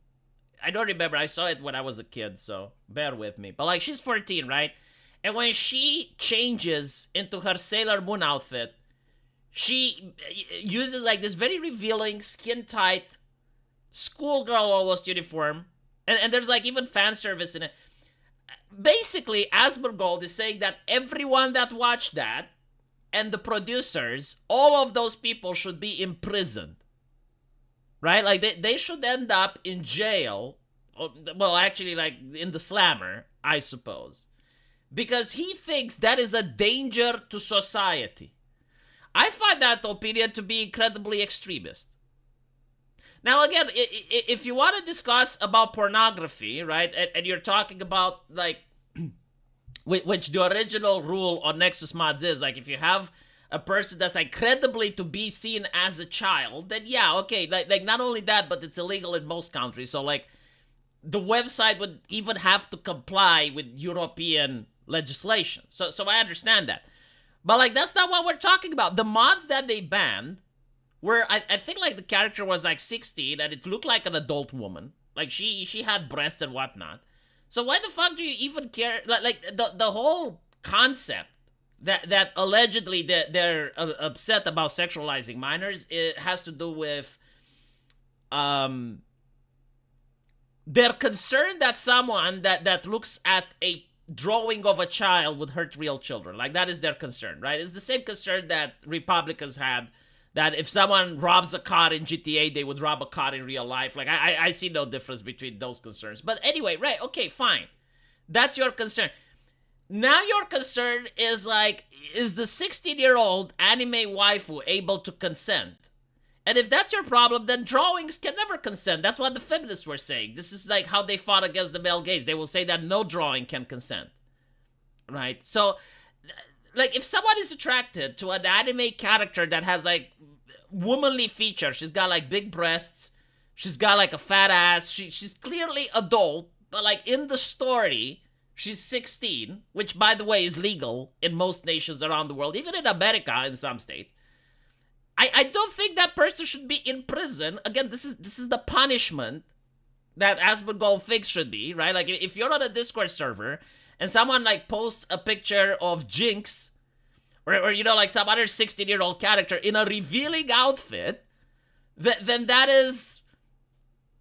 I don't remember. I saw it when I was a kid, so bear with me. But like, she's 14, right? And when she changes into her Sailor Moon outfit, she uses like this very revealing, skin-tight, schoolgirl almost uniform. And there's like even fan service in it. Basically, Asmongold is saying that everyone that watched that and the producers, all of those people should be imprisoned. Right? Like they should end up in jail. Well, actually, like in the slammer, I suppose. Because he thinks that is a danger to society. I find that opinion to be incredibly extremist. Now, again, if you want to discuss about pornography, right, and you're talking about, like, which the original rule on Nexus Mods is, like, if you have a person that's, like, credibly to be seen as a child, then yeah, okay, like not only that, but it's illegal in most countries, so, like, the website would even have to comply with European legislation, so I understand that. But, like, that's not what we're talking about. The mods that they banned were, I think, like, the character was, like, 16, and it looked like an adult woman. Like, she had breasts and whatnot. So why the fuck do you even care? Like the whole concept that allegedly they're upset about sexualizing minors, it has to do with, they're concerned that someone that looks at a drawing of a child would hurt real children. Like, that is their concern, right? It's the same concern that Republicans had, that if someone robs a car in GTA, they would rob a car in real life. Like, I see no difference between those concerns. But anyway, right, okay, fine. That's your concern. Now your concern is, like, is the 16-year-old anime waifu able to consent? And if that's your problem, then drawings can never consent. That's what the feminists were saying. This is like how they fought against the male gaze. They will say that no drawing can consent. Right? So, like, if someone is attracted to an anime character that has, like, womanly features, she's got, like, big breasts, she's got, like, a fat ass, she's clearly adult, but, like, in the story, she's 16, which, by the way, is legal in most nations around the world, even in America in some states. I don't think that person should be in prison. Again, this is the punishment that Asmongold thinks should be, right? Like, if you're on a Discord server and someone, like, posts a picture of Jinx or you know, like, some other 16-year-old character in a revealing outfit, then that is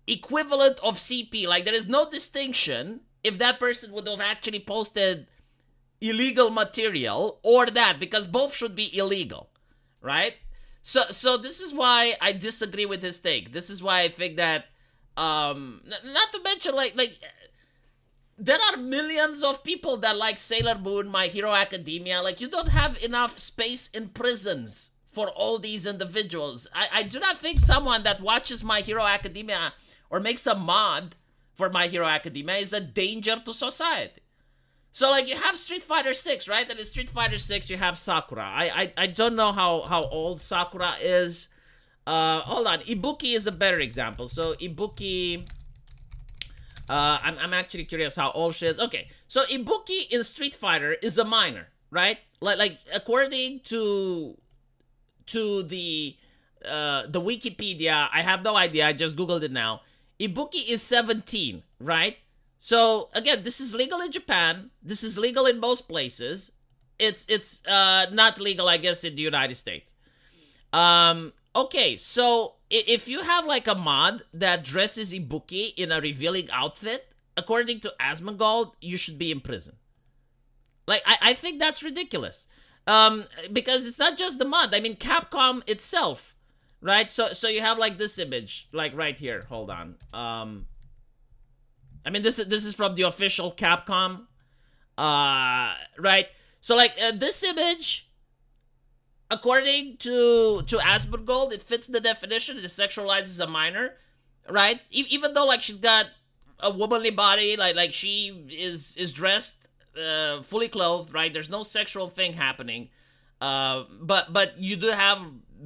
equivalent of CP. Like, there is no distinction if that person would have actually posted illegal material or that, because both should be illegal, right? So this is why I disagree with his take. This is why I think that, not to mention, like, there are millions of people that like Sailor Moon, My Hero Academia. Like, you don't have enough space in prisons for all these individuals. I do not think someone that watches My Hero Academia or makes a mod for My Hero Academia is a danger to society. So, like, you have Street Fighter 6, right? And in Street Fighter 6, you have Sakura. I don't know how old Sakura is. Hold on. Ibuki is a better example. So, Ibuki... I'm actually curious how old she is. Okay, so Ibuki in Street Fighter is a minor, right? Like according to the Wikipedia, I have no idea. I just googled it now. Ibuki is 17, right? So again, this is legal in Japan. This is legal in most places. It's not legal, I guess, in the United States. Okay, so if you have like a mod that dresses Ibuki in a revealing outfit, according to Asmongold, you should be in prison. Like, I think that's ridiculous. Because it's not just the mod. I mean, Capcom itself, right? So you have like this image, like right here. Hold on. I mean, this is from the official Capcom, right? So like this image. According to Asmongold, it fits the definition. It sexualizes a minor, right? Even though like she's got a womanly body, like she is dressed fully clothed, right? There's no sexual thing happening, but you do have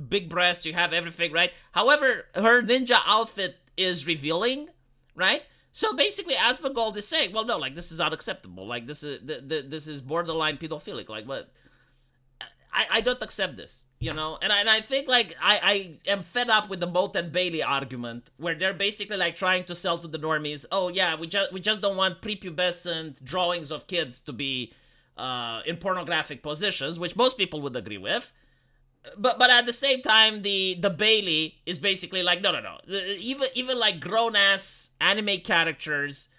big breasts. You have everything, right? However, her ninja outfit is revealing, right? So basically, Asmongold is saying, well, no, like this is unacceptable. Like this is borderline pedophilic. Like what? I don't accept this, you know? And I think, like, I am fed up with the Moat and Bailey argument, where they're basically, like, trying to sell to the normies, oh, yeah, we just don't want prepubescent drawings of kids to be in pornographic positions, which most people would agree with. But at the same time, the Bailey is basically like, no. Even like, grown-ass anime characters,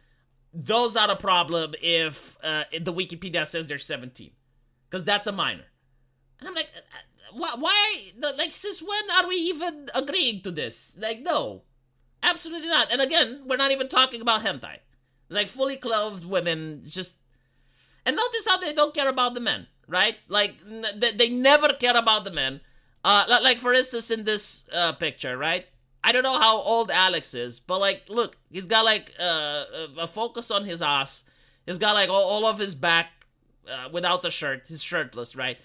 those are a problem if the Wikipedia says they're 17. Because that's a minor. And I'm like, why? Like, since when are we even agreeing to this? Like, no. Absolutely not. And again, we're not even talking about hentai. It's like fully clothed women just... And notice how they don't care about the men, right? Like, they never care about the men. Like, for instance, in this picture, right? I don't know how old Alex is, but, like, look, he's got, like, a focus on his ass. He's got, like, all of his back without a shirt. He's shirtless, right?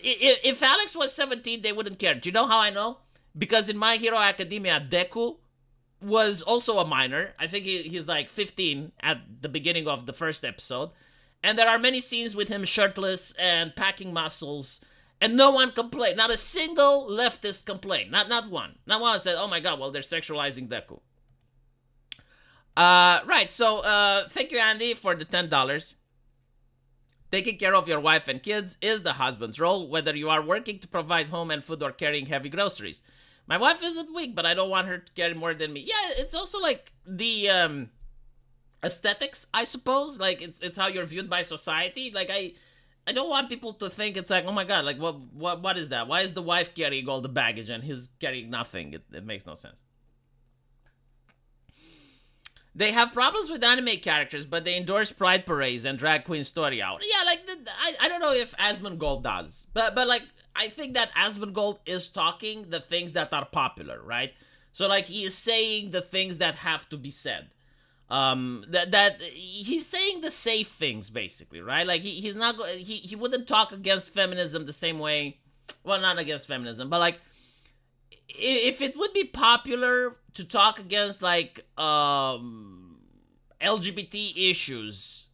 If Alex was 17, they wouldn't care. Do you know how I know? Because in My Hero Academia, Deku was also a minor. I think he's like 15 at the beginning of the first episode. And there are many scenes with him shirtless and packing muscles. And no one complained. Not a single leftist complained. Not one. Not one said, oh my god, well, they're sexualizing Deku. Right, so thank you, Andy, for the $10. Taking care of your wife and kids is the husband's role, whether you are working to provide home and food or carrying heavy groceries. My wife isn't weak, but I don't want her to carry more than me. Yeah, it's also like the aesthetics, I suppose. Like it's how you're viewed by society. Like I don't want people to think it's like, oh my god, like what is that? Why is the wife carrying all the baggage and he's carrying nothing? It makes no sense. They have problems with anime characters, but they endorse pride parades and drag queen story out. Yeah, like, I don't know if Asmongold does. But like, I think that Asmongold is talking the things that are popular, right? So, like, he is saying the things that have to be said. That he's saying the safe things, basically, right? Like, he's not... He wouldn't talk against feminism the same way... Well, not against feminism, but, like... If it would be popular to talk against, like, LGBT issues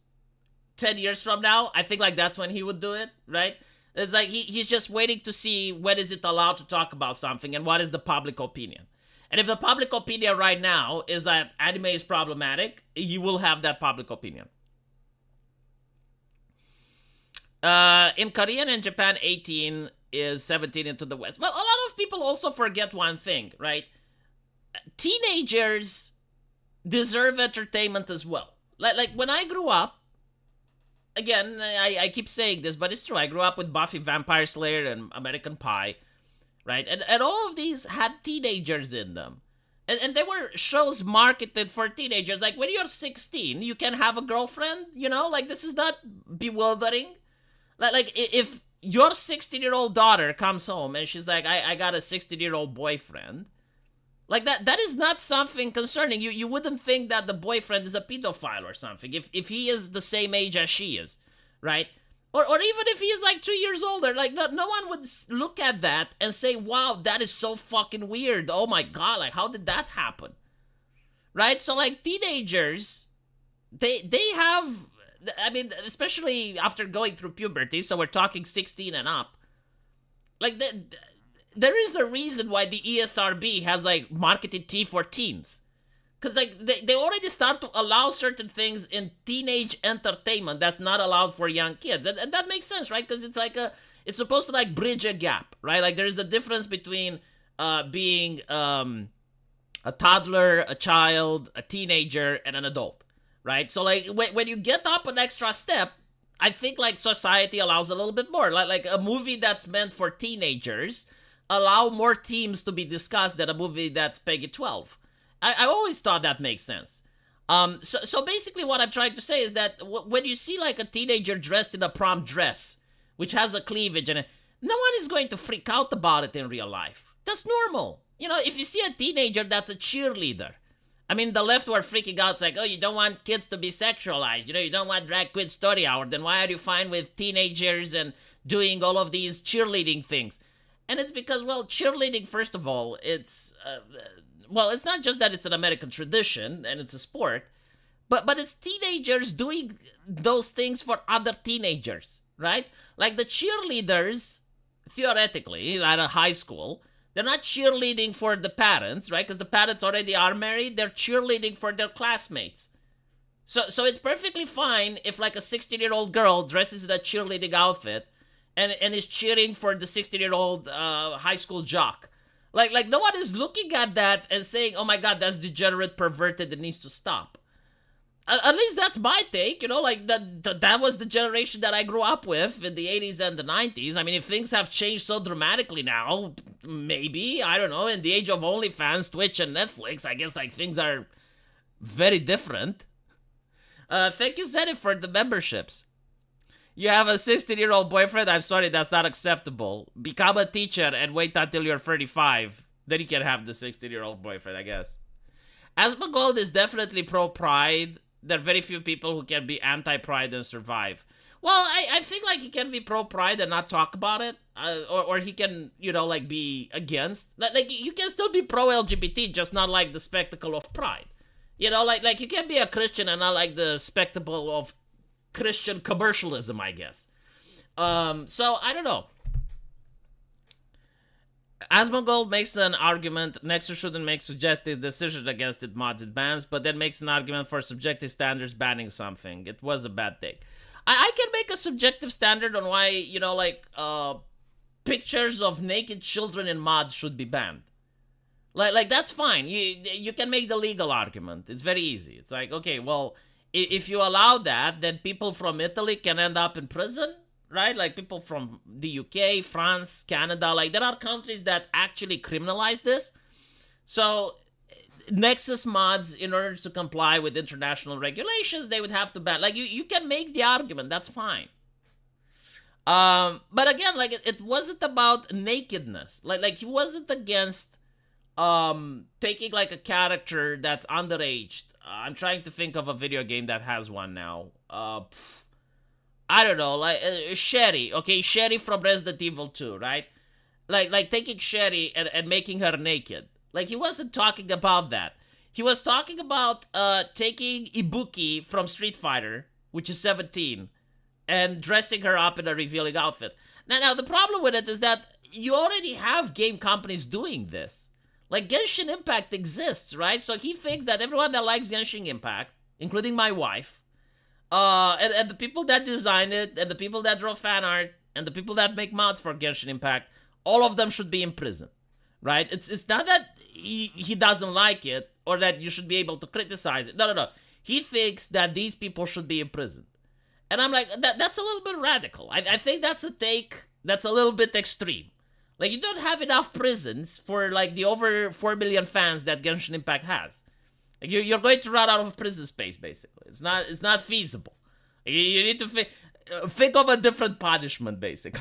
10 years from now, I think, like, that's when he would do it, right? It's like he's just waiting to see when is it allowed to talk about something and what is the public opinion. And if the public opinion right now is that anime is problematic, you will have that public opinion. In Korean and Japan, 18 is 17 into the West. Well, a lot of people also forget one thing, right? Teenagers deserve entertainment as well. Like when I grew up, again, I keep saying this, but it's true. I grew up with Buffy Vampire Slayer and American Pie, right? And all of these had teenagers in them. And they were shows marketed for teenagers. Like, when you're 16, you can have a girlfriend, you know? Like, this is not bewildering. Like if your 16-year-old daughter comes home and she's like, I got a 16-year-old boyfriend. Like that is not something concerning. You wouldn't think that the boyfriend is a pedophile or something if he is the same age as she is, right? Or even if he is like 2 years older, like no one would look at that and say, wow, that is so fucking weird. Oh my God, like how did that happen? Right? So like teenagers, they have, I mean, especially after going through puberty, so we're talking 16 and up, like there is a reason why the ESRB has like marketed tea for teens. Because like they already start to allow certain things in teenage entertainment that's not allowed for young kids. And that makes sense, right? Because it's like it's supposed to like bridge a gap, right? Like there's a difference between being a toddler, a child, a teenager, and an adult, right? So like when you get up an extra step, I think like society allows a little bit more. Like a movie that's meant for teenagers allow more themes to be discussed than a movie that's Peggy 12. I always thought that makes sense. So basically what I'm trying to say is that when you see like a teenager dressed in a prom dress, which has a cleavage and no one is going to freak out about it in real life. That's normal. You know, if you see a teenager that's a cheerleader, I mean, the left were freaking out. It's like, oh, you don't want kids to be sexualized. You know, you don't want drag queen story hour. Then why are you fine with teenagers and doing all of these cheerleading things? And it's because, well, cheerleading, first of all, it's not just that it's an American tradition and it's a sport, but it's teenagers doing those things for other teenagers, right? Like the cheerleaders, theoretically, at a high school, they're not cheerleading for the parents, right? Because the parents already are married. They're cheerleading for their classmates. So it's perfectly fine if like a 16-year-old girl dresses in a cheerleading outfit and is cheering for the 16-year-old high school jock. Like no one is looking at that and saying, oh my God, that's degenerate, perverted, it needs to stop. At least that's my take, you know, like that was the generation that I grew up with in the 80s and the 90s. I mean, if things have changed so dramatically now, maybe, I don't know, in the age of OnlyFans, Twitch, and Netflix, I guess like things are very different. Thank you, Zenith, for the memberships. You have a 16-year-old boyfriend? I'm sorry, that's not acceptable. Become a teacher and wait until you're 35. Then you can have the 16-year-old boyfriend, I guess. Asmongold is definitely pro-pride. There are very few people who can be anti-pride and survive. Well, I think like he can be pro-pride and not talk about it. Or he can, you know, like be against. Like you can still be pro-LGBT, just not like the spectacle of pride. You know, like you can be a Christian and not like the spectacle of Christian commercialism, I guess. So I don't know. Asmongold makes an argument Nexus shouldn't make subjective decisions against it mods it bans, but then makes an argument for subjective standards banning something. It was a bad take. I can make a subjective standard on why, you know, like pictures of naked children in mods should be banned. Like that's fine. You can make the legal argument. It's very easy. It's like, okay, well, if you allow that, then people from Italy can end up in prison, right? Like people from the UK, France, Canada, like there are countries that actually criminalize this. So Nexus mods, in order to comply with international regulations, they would have to ban. Like you can make the argument, that's fine. But again, like it wasn't about nakedness. Like he wasn't against taking like a character that's underaged. I'm trying to think of a video game that has one now. I don't know, like Sherry. Okay, Sherry from Resident Evil 2, right? Like taking Sherry and making her naked. Like he wasn't talking about that. He was talking about taking Ibuki from Street Fighter, which is 17, and dressing her up in a revealing outfit. Now the problem with it is that you already have game companies doing this. Like, Genshin Impact exists, right? So he thinks that everyone that likes Genshin Impact, including my wife, and the people that designed it, and the people that draw fan art, and the people that make mods for Genshin Impact, all of them should be in prison, right? It's not that he doesn't like it, or that you should be able to criticize it. No. He thinks that these people should be in prison. And I'm like, that's a little bit radical. I think that's a take that's a little bit extreme. Like, you don't have enough prisons for, like, the over 4 million fans that Genshin Impact has. Like, you're going to run out of prison space, basically. It's not feasible. You need to think of a different punishment, basically.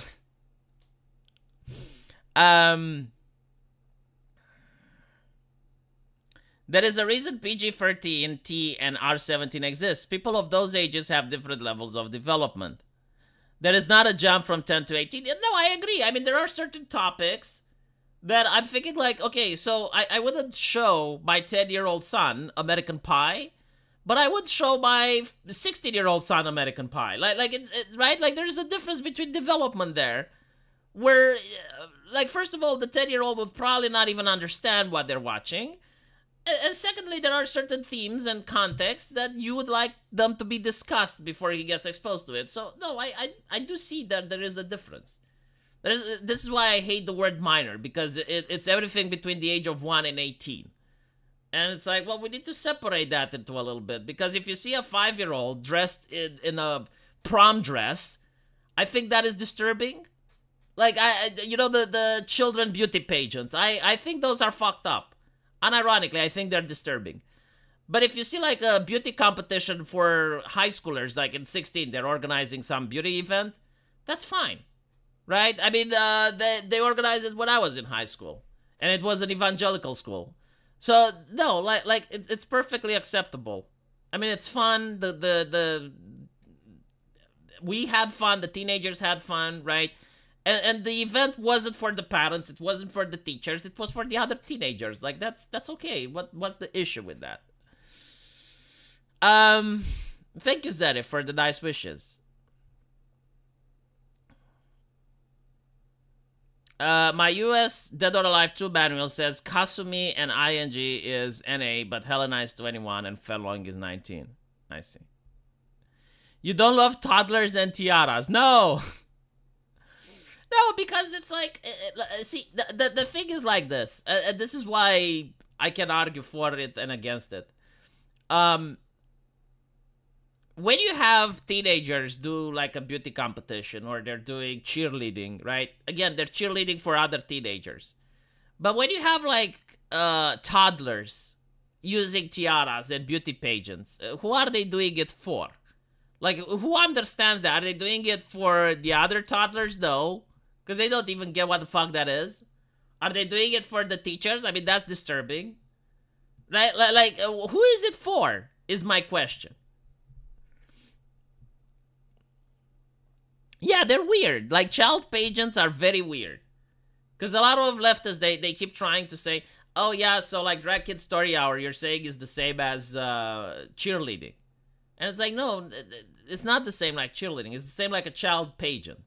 Um, there is a reason PG-13, T, and R-17 exists. People of those ages have different levels of development. There is not a jump from 10 to 18. No, I agree. I mean, there are certain topics that I'm thinking like, okay, so I wouldn't show my 10-year-old son American Pie, but I would show my 16-year-old son American Pie. Right? Like, there's a difference between development there, where, like, first of all, the 10-year-old would probably not even understand what they're watching. And secondly, there are certain themes and contexts that you would like them to be discussed before he gets exposed to it. So, no, I do see that there is a difference. This is why I hate the word minor, because it's everything between the age of 1 and 18. And it's like, well, we need to separate that into a little bit, because if you see a 5-year-old dressed in a prom dress, I think that is disturbing. Like, the children beauty pageants, I think those are fucked up. Unironically, I think they're disturbing. But if you see like a beauty competition for high schoolers, like in 16, they're organizing some beauty event, that's fine. Right? I mean, they organized it when I was in high school. And it was an evangelical school. So, no, it's perfectly acceptable. I mean, it's fun. We had fun. The teenagers had fun, right? And the event wasn't for the parents. It wasn't for the teachers. It was for the other teenagers. Like, that's okay. What's the issue with that? Thank you, Zeddy, for the nice wishes. My US Dead or Alive 2 manual says Kasumi and ING is NA, but Helena is 21 and Felong is 19. I see. You don't love toddlers and tiaras. No! No, because it's like, see, the thing is like this. This is why I can argue for it and against it. When you have teenagers do like a beauty competition or they're doing cheerleading, right? Again, they're cheerleading for other teenagers. But when you have like toddlers using tiaras and beauty pageants, who are they doing it for? Like, who understands that? Are they doing it for the other toddlers? No. Because they don't even get what the fuck that is. Are they doing it for the teachers? I mean, that's disturbing. Right? Like, who is it for? Is my question. Yeah, they're weird. Like, child pageants are very weird. Because a lot of leftists, they keep trying to say, oh yeah, so like Drag Kid Story Hour, you're saying is the same as cheerleading. And it's like, no, it's not the same like cheerleading. It's the same like a child pageant.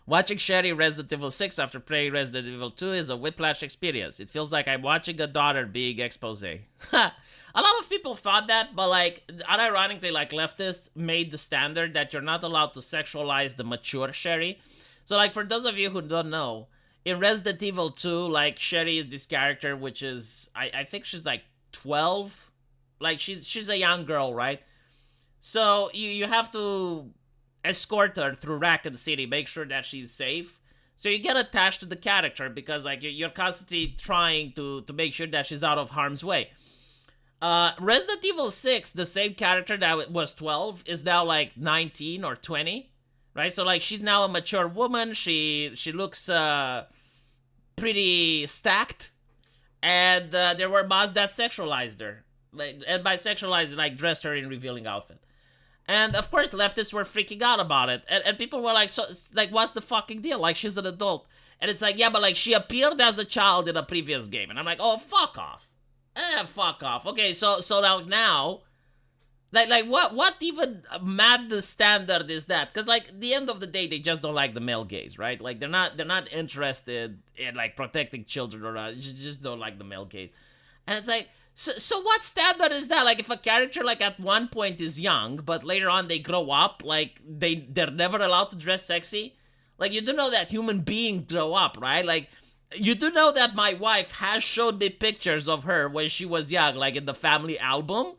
Watching Sherry Resident Evil 6 after playing Resident Evil 2 is a whiplash experience. It feels like I'm watching a daughter being exposé. A lot of people thought that, but like, unironically, like leftists made the standard that you're not allowed to sexualize the mature Sherry. So like, for those of you who don't know, in Resident Evil 2, like, Sherry is this character which is, I think she's like 12. Like, she's a young girl, right? So you have to escort her through Raccoon City, make sure that she's safe. So you get attached to the character because like you're constantly trying to make sure that she's out of harm's way. Resident Evil 6, the same character that was 12 is now like 19 or 20, right? So like she's now a mature woman. She looks pretty stacked, and there were mods that sexualized her, like, and by sexualized, like dressed her in revealing outfit. And of course, leftists were freaking out about it, and people were like, "So, like, what's the fucking deal? Like, she's an adult." And it's like, yeah, but like, she appeared as a child in a previous game, and I'm like, oh, fuck off, fuck off. Okay, so now, like, what even madness standard is that? Because like, the end of the day, they just don't like the male gaze, right? Like, they're not interested in like protecting children or not. They just don't like the male gaze, and it's like. So what standard is that? Like, if a character, like, at one point is young, but later on they grow up, like, they're never allowed to dress sexy? Like, you do know that human beings grow up, right? Like, you do know that my wife has showed me pictures of her when she was young, like, in the family album?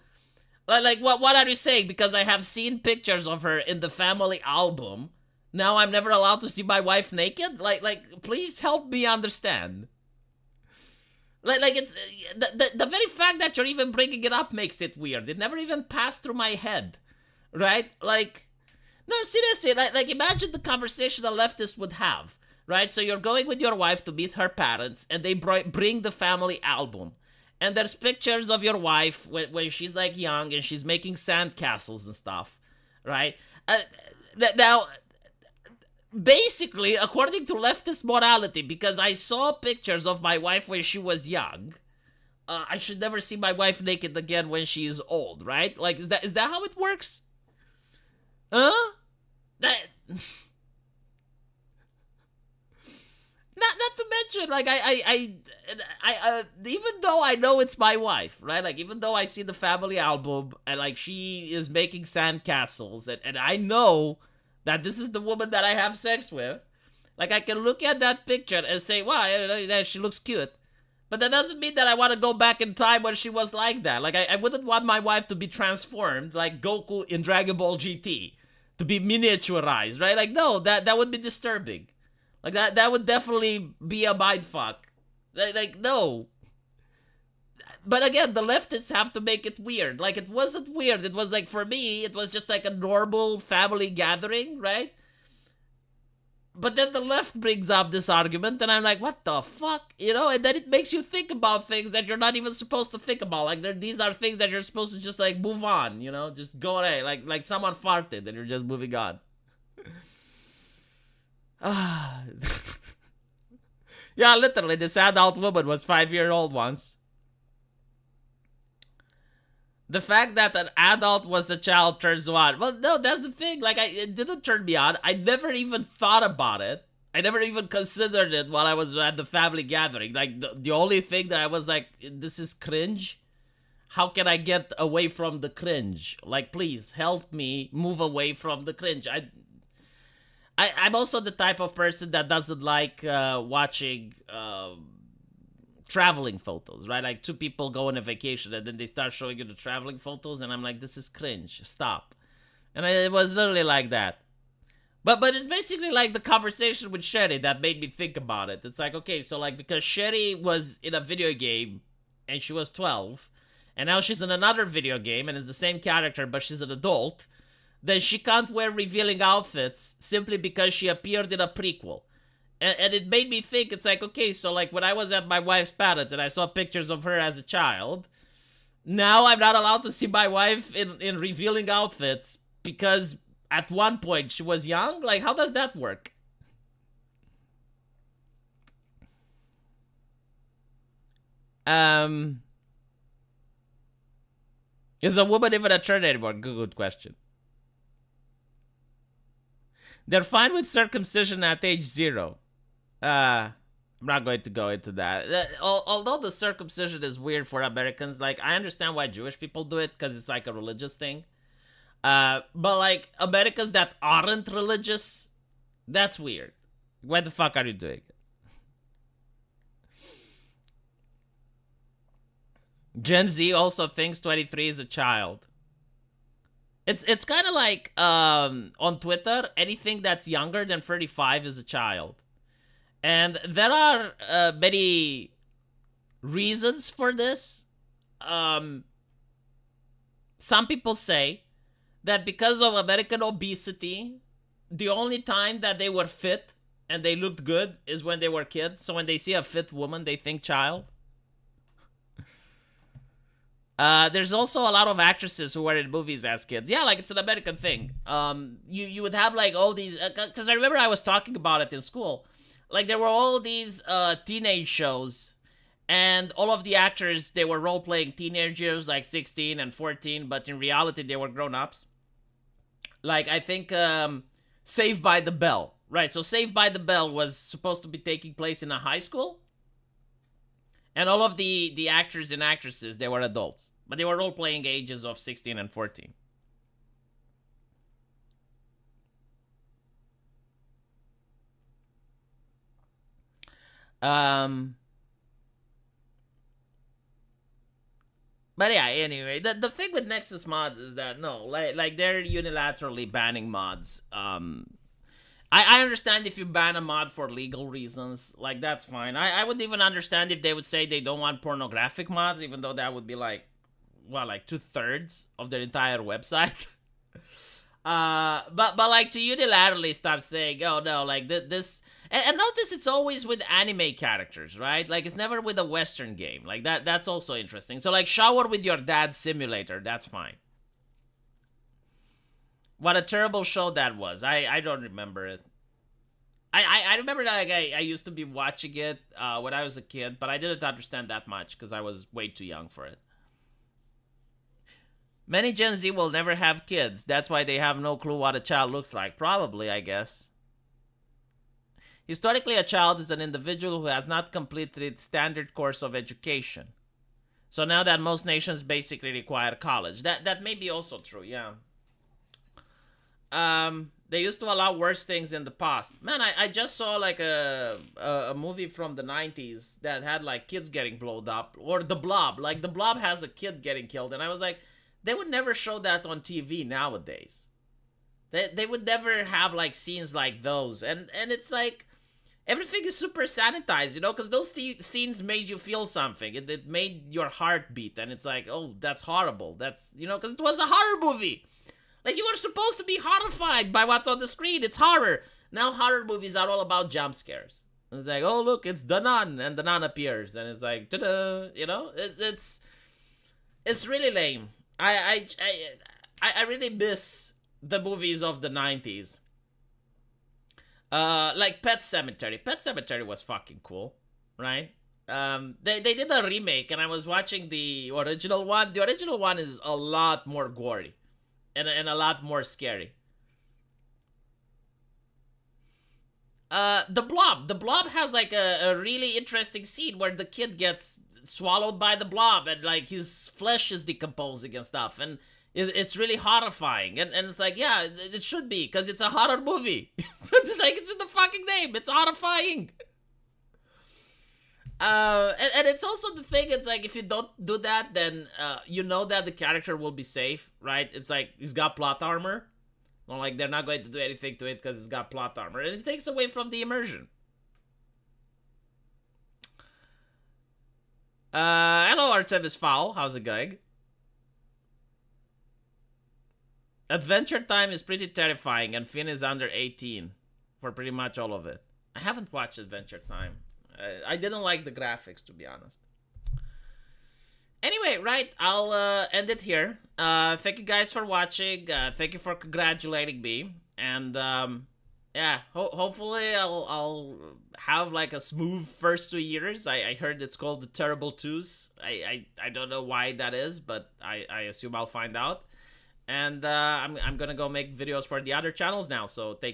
Like what are you saying? Because I have seen pictures of her in the family album, now I'm never allowed to see my wife naked? Like, please help me understand. Like it's the very fact that you're even bringing it up makes it weird. It never even passed through my head, right? Like, No, seriously, like imagine the conversation a leftist would have, right? So you're going with your wife to meet her parents, and they bring the family album. And there's pictures of your wife when she's like young and she's making sandcastles and stuff, right? Now, basically, according to leftist morality, because I saw pictures of my wife when she was young, I should never see my wife naked again when she is old, right? Like, is that how it works? Huh? That. Not to mention, like even though I know it's my wife, right? Like even though I see the family album and like she is making sandcastles, and I know that this is the woman that I have sex with, like I can look at that picture and say, wow, she looks cute. But that doesn't mean that I want to go back in time when she was like that. Like I wouldn't want my wife to be transformed like Goku in Dragon Ball GT, to be miniaturized, right? Like no, that would be disturbing. Like that would definitely be a mindfuck. Like no. But again, the leftists have to make it weird. Like it wasn't weird. It was like, for me, it was just like a normal family gathering, right? But then the left brings up this argument, and I'm like, what the fuck? You know, and then it makes you think about things that you're not even supposed to think about. Like these are things that you're supposed to just like move on, you know? Just go away. Like someone farted and you're just moving on. Yeah, literally, this adult woman was 5-year-old once. The fact that an adult was a child turns you on. Well, no, that's the thing. Like, it didn't turn me on. I never even thought about it. I never even considered it while I was at the family gathering. Like, the only thing that I was like, this is cringe. How can I get away from the cringe? Like, please help me move away from the cringe. I'm also the type of person that doesn't like watching traveling photos, right? Like two people go on a vacation and then they start showing you the traveling photos, and I'm like, this is cringe. Stop. And it was literally like that. But it's basically like the conversation with Sherry that made me think about it. It's like, okay, so like because Sherry was in a video game and she was 12, and now she's in another video game and is the same character, but she's an adult, then she can't wear revealing outfits simply because she appeared in a prequel. And it made me think, it's like, okay, so like when I was at my wife's parents and I saw pictures of her as a child, now I'm not allowed to see my wife in revealing outfits because at one point she was young? Like, how does that work? Is a woman even a turn anymore? Good question. They're fine with circumcision at age 0. I'm not going to go into that. Although the circumcision is weird for Americans, like, I understand why Jewish people do it, because it's like a religious thing. But like, Americans that aren't religious, that's weird. What the fuck are you doing? Gen Z also thinks 23 is a child. It's kind of like on Twitter, anything that's younger than 35 is a child. And there are many reasons for this. Some people say that because of American obesity, the only time that they were fit and they looked good is when they were kids. So when they see a fit woman, they think child. There's also a lot of actresses who were in movies as kids. Yeah, like it's an American thing. You would have like all these, because I remember I was talking about it in school. Like there were all these teenage shows, and all of the actors, they were role-playing teenagers, like 16 and 14, but in reality they were grown-ups. Like I think Saved by the Bell, right? So Saved by the Bell was supposed to be taking place in a high school, and all of the actors and actresses, they were adults, but they were role-playing ages of 16 and 14. But yeah, anyway, the thing with Nexus mods is that no, like they're unilaterally banning mods. I understand if you ban a mod for legal reasons, like that's fine. I would even understand if they would say they don't want pornographic mods, even though that would be like, well, like 2/3 of their entire website. But like to unilaterally start saying, oh no, like this. And notice it's always with anime characters, right? Like it's never with a Western game. Like that's also interesting. So like shower with your dad simulator, that's fine. What a terrible show that was. I don't remember it. I remember that like, I used to be watching it when I was a kid, but I didn't understand that much because I was way too young for it. Many Gen Z will never have kids. That's why they have no clue what a child looks like. Probably, I guess. Historically, a child is an individual who has not completed standard course of education. So now that most nations basically require college. That may be also true, yeah. They used to allow worse things in the past. Man, I just saw like a movie from the 90s that had like kids getting blown up. Or The Blob. Like The Blob has a kid getting killed. And I was like, they would never show that on TV nowadays. They would never have like scenes like those. And it's like, everything is super sanitized, you know? Because those scenes made you feel something. It made your heart beat. And it's like, oh, that's horrible. That's, you know, because it was a horror movie. Like, you were supposed to be horrified by what's on the screen. It's horror. Now horror movies are all about jump scares. And it's like, oh, look, it's the nun. And the nun appears. And it's like, ta-da. You know? It's really lame. I really miss the movies of the 90s. Like Pet Sematary. Pet Sematary was fucking cool. Right? They did a remake. And I was watching the original one. The original one is a lot more gory. And a lot more scary. The Blob. The Blob has like a really interesting scene where the kid gets swallowed by the blob and like his flesh is decomposing and stuff. And it's really horrifying. And it's like, yeah, it should be because it's a horror movie. It's like, it's in the fucking name. It's horrifying. And it's also the thing, it's like, if you don't do that, then, you know that the character will be safe, right? It's like, he's got plot armor. Or like, they're not going to do anything to it because it's got plot armor. And it takes away from the immersion. Hello, Artemis Fowl. How's it going? Adventure Time is pretty terrifying, and Finn is under 18 for pretty much all of it. I haven't watched Adventure Time. I didn't like the graphics, to be honest. Anyway, right, I'll end it here. Thank you guys for watching. Thank you for congratulating me. And, yeah, hopefully I'll have, like, a smooth first 2 years. I heard it's called the Terrible Twos. I don't know why that is, but I assume I'll find out. And I'm gonna go make videos for the other channels now, so take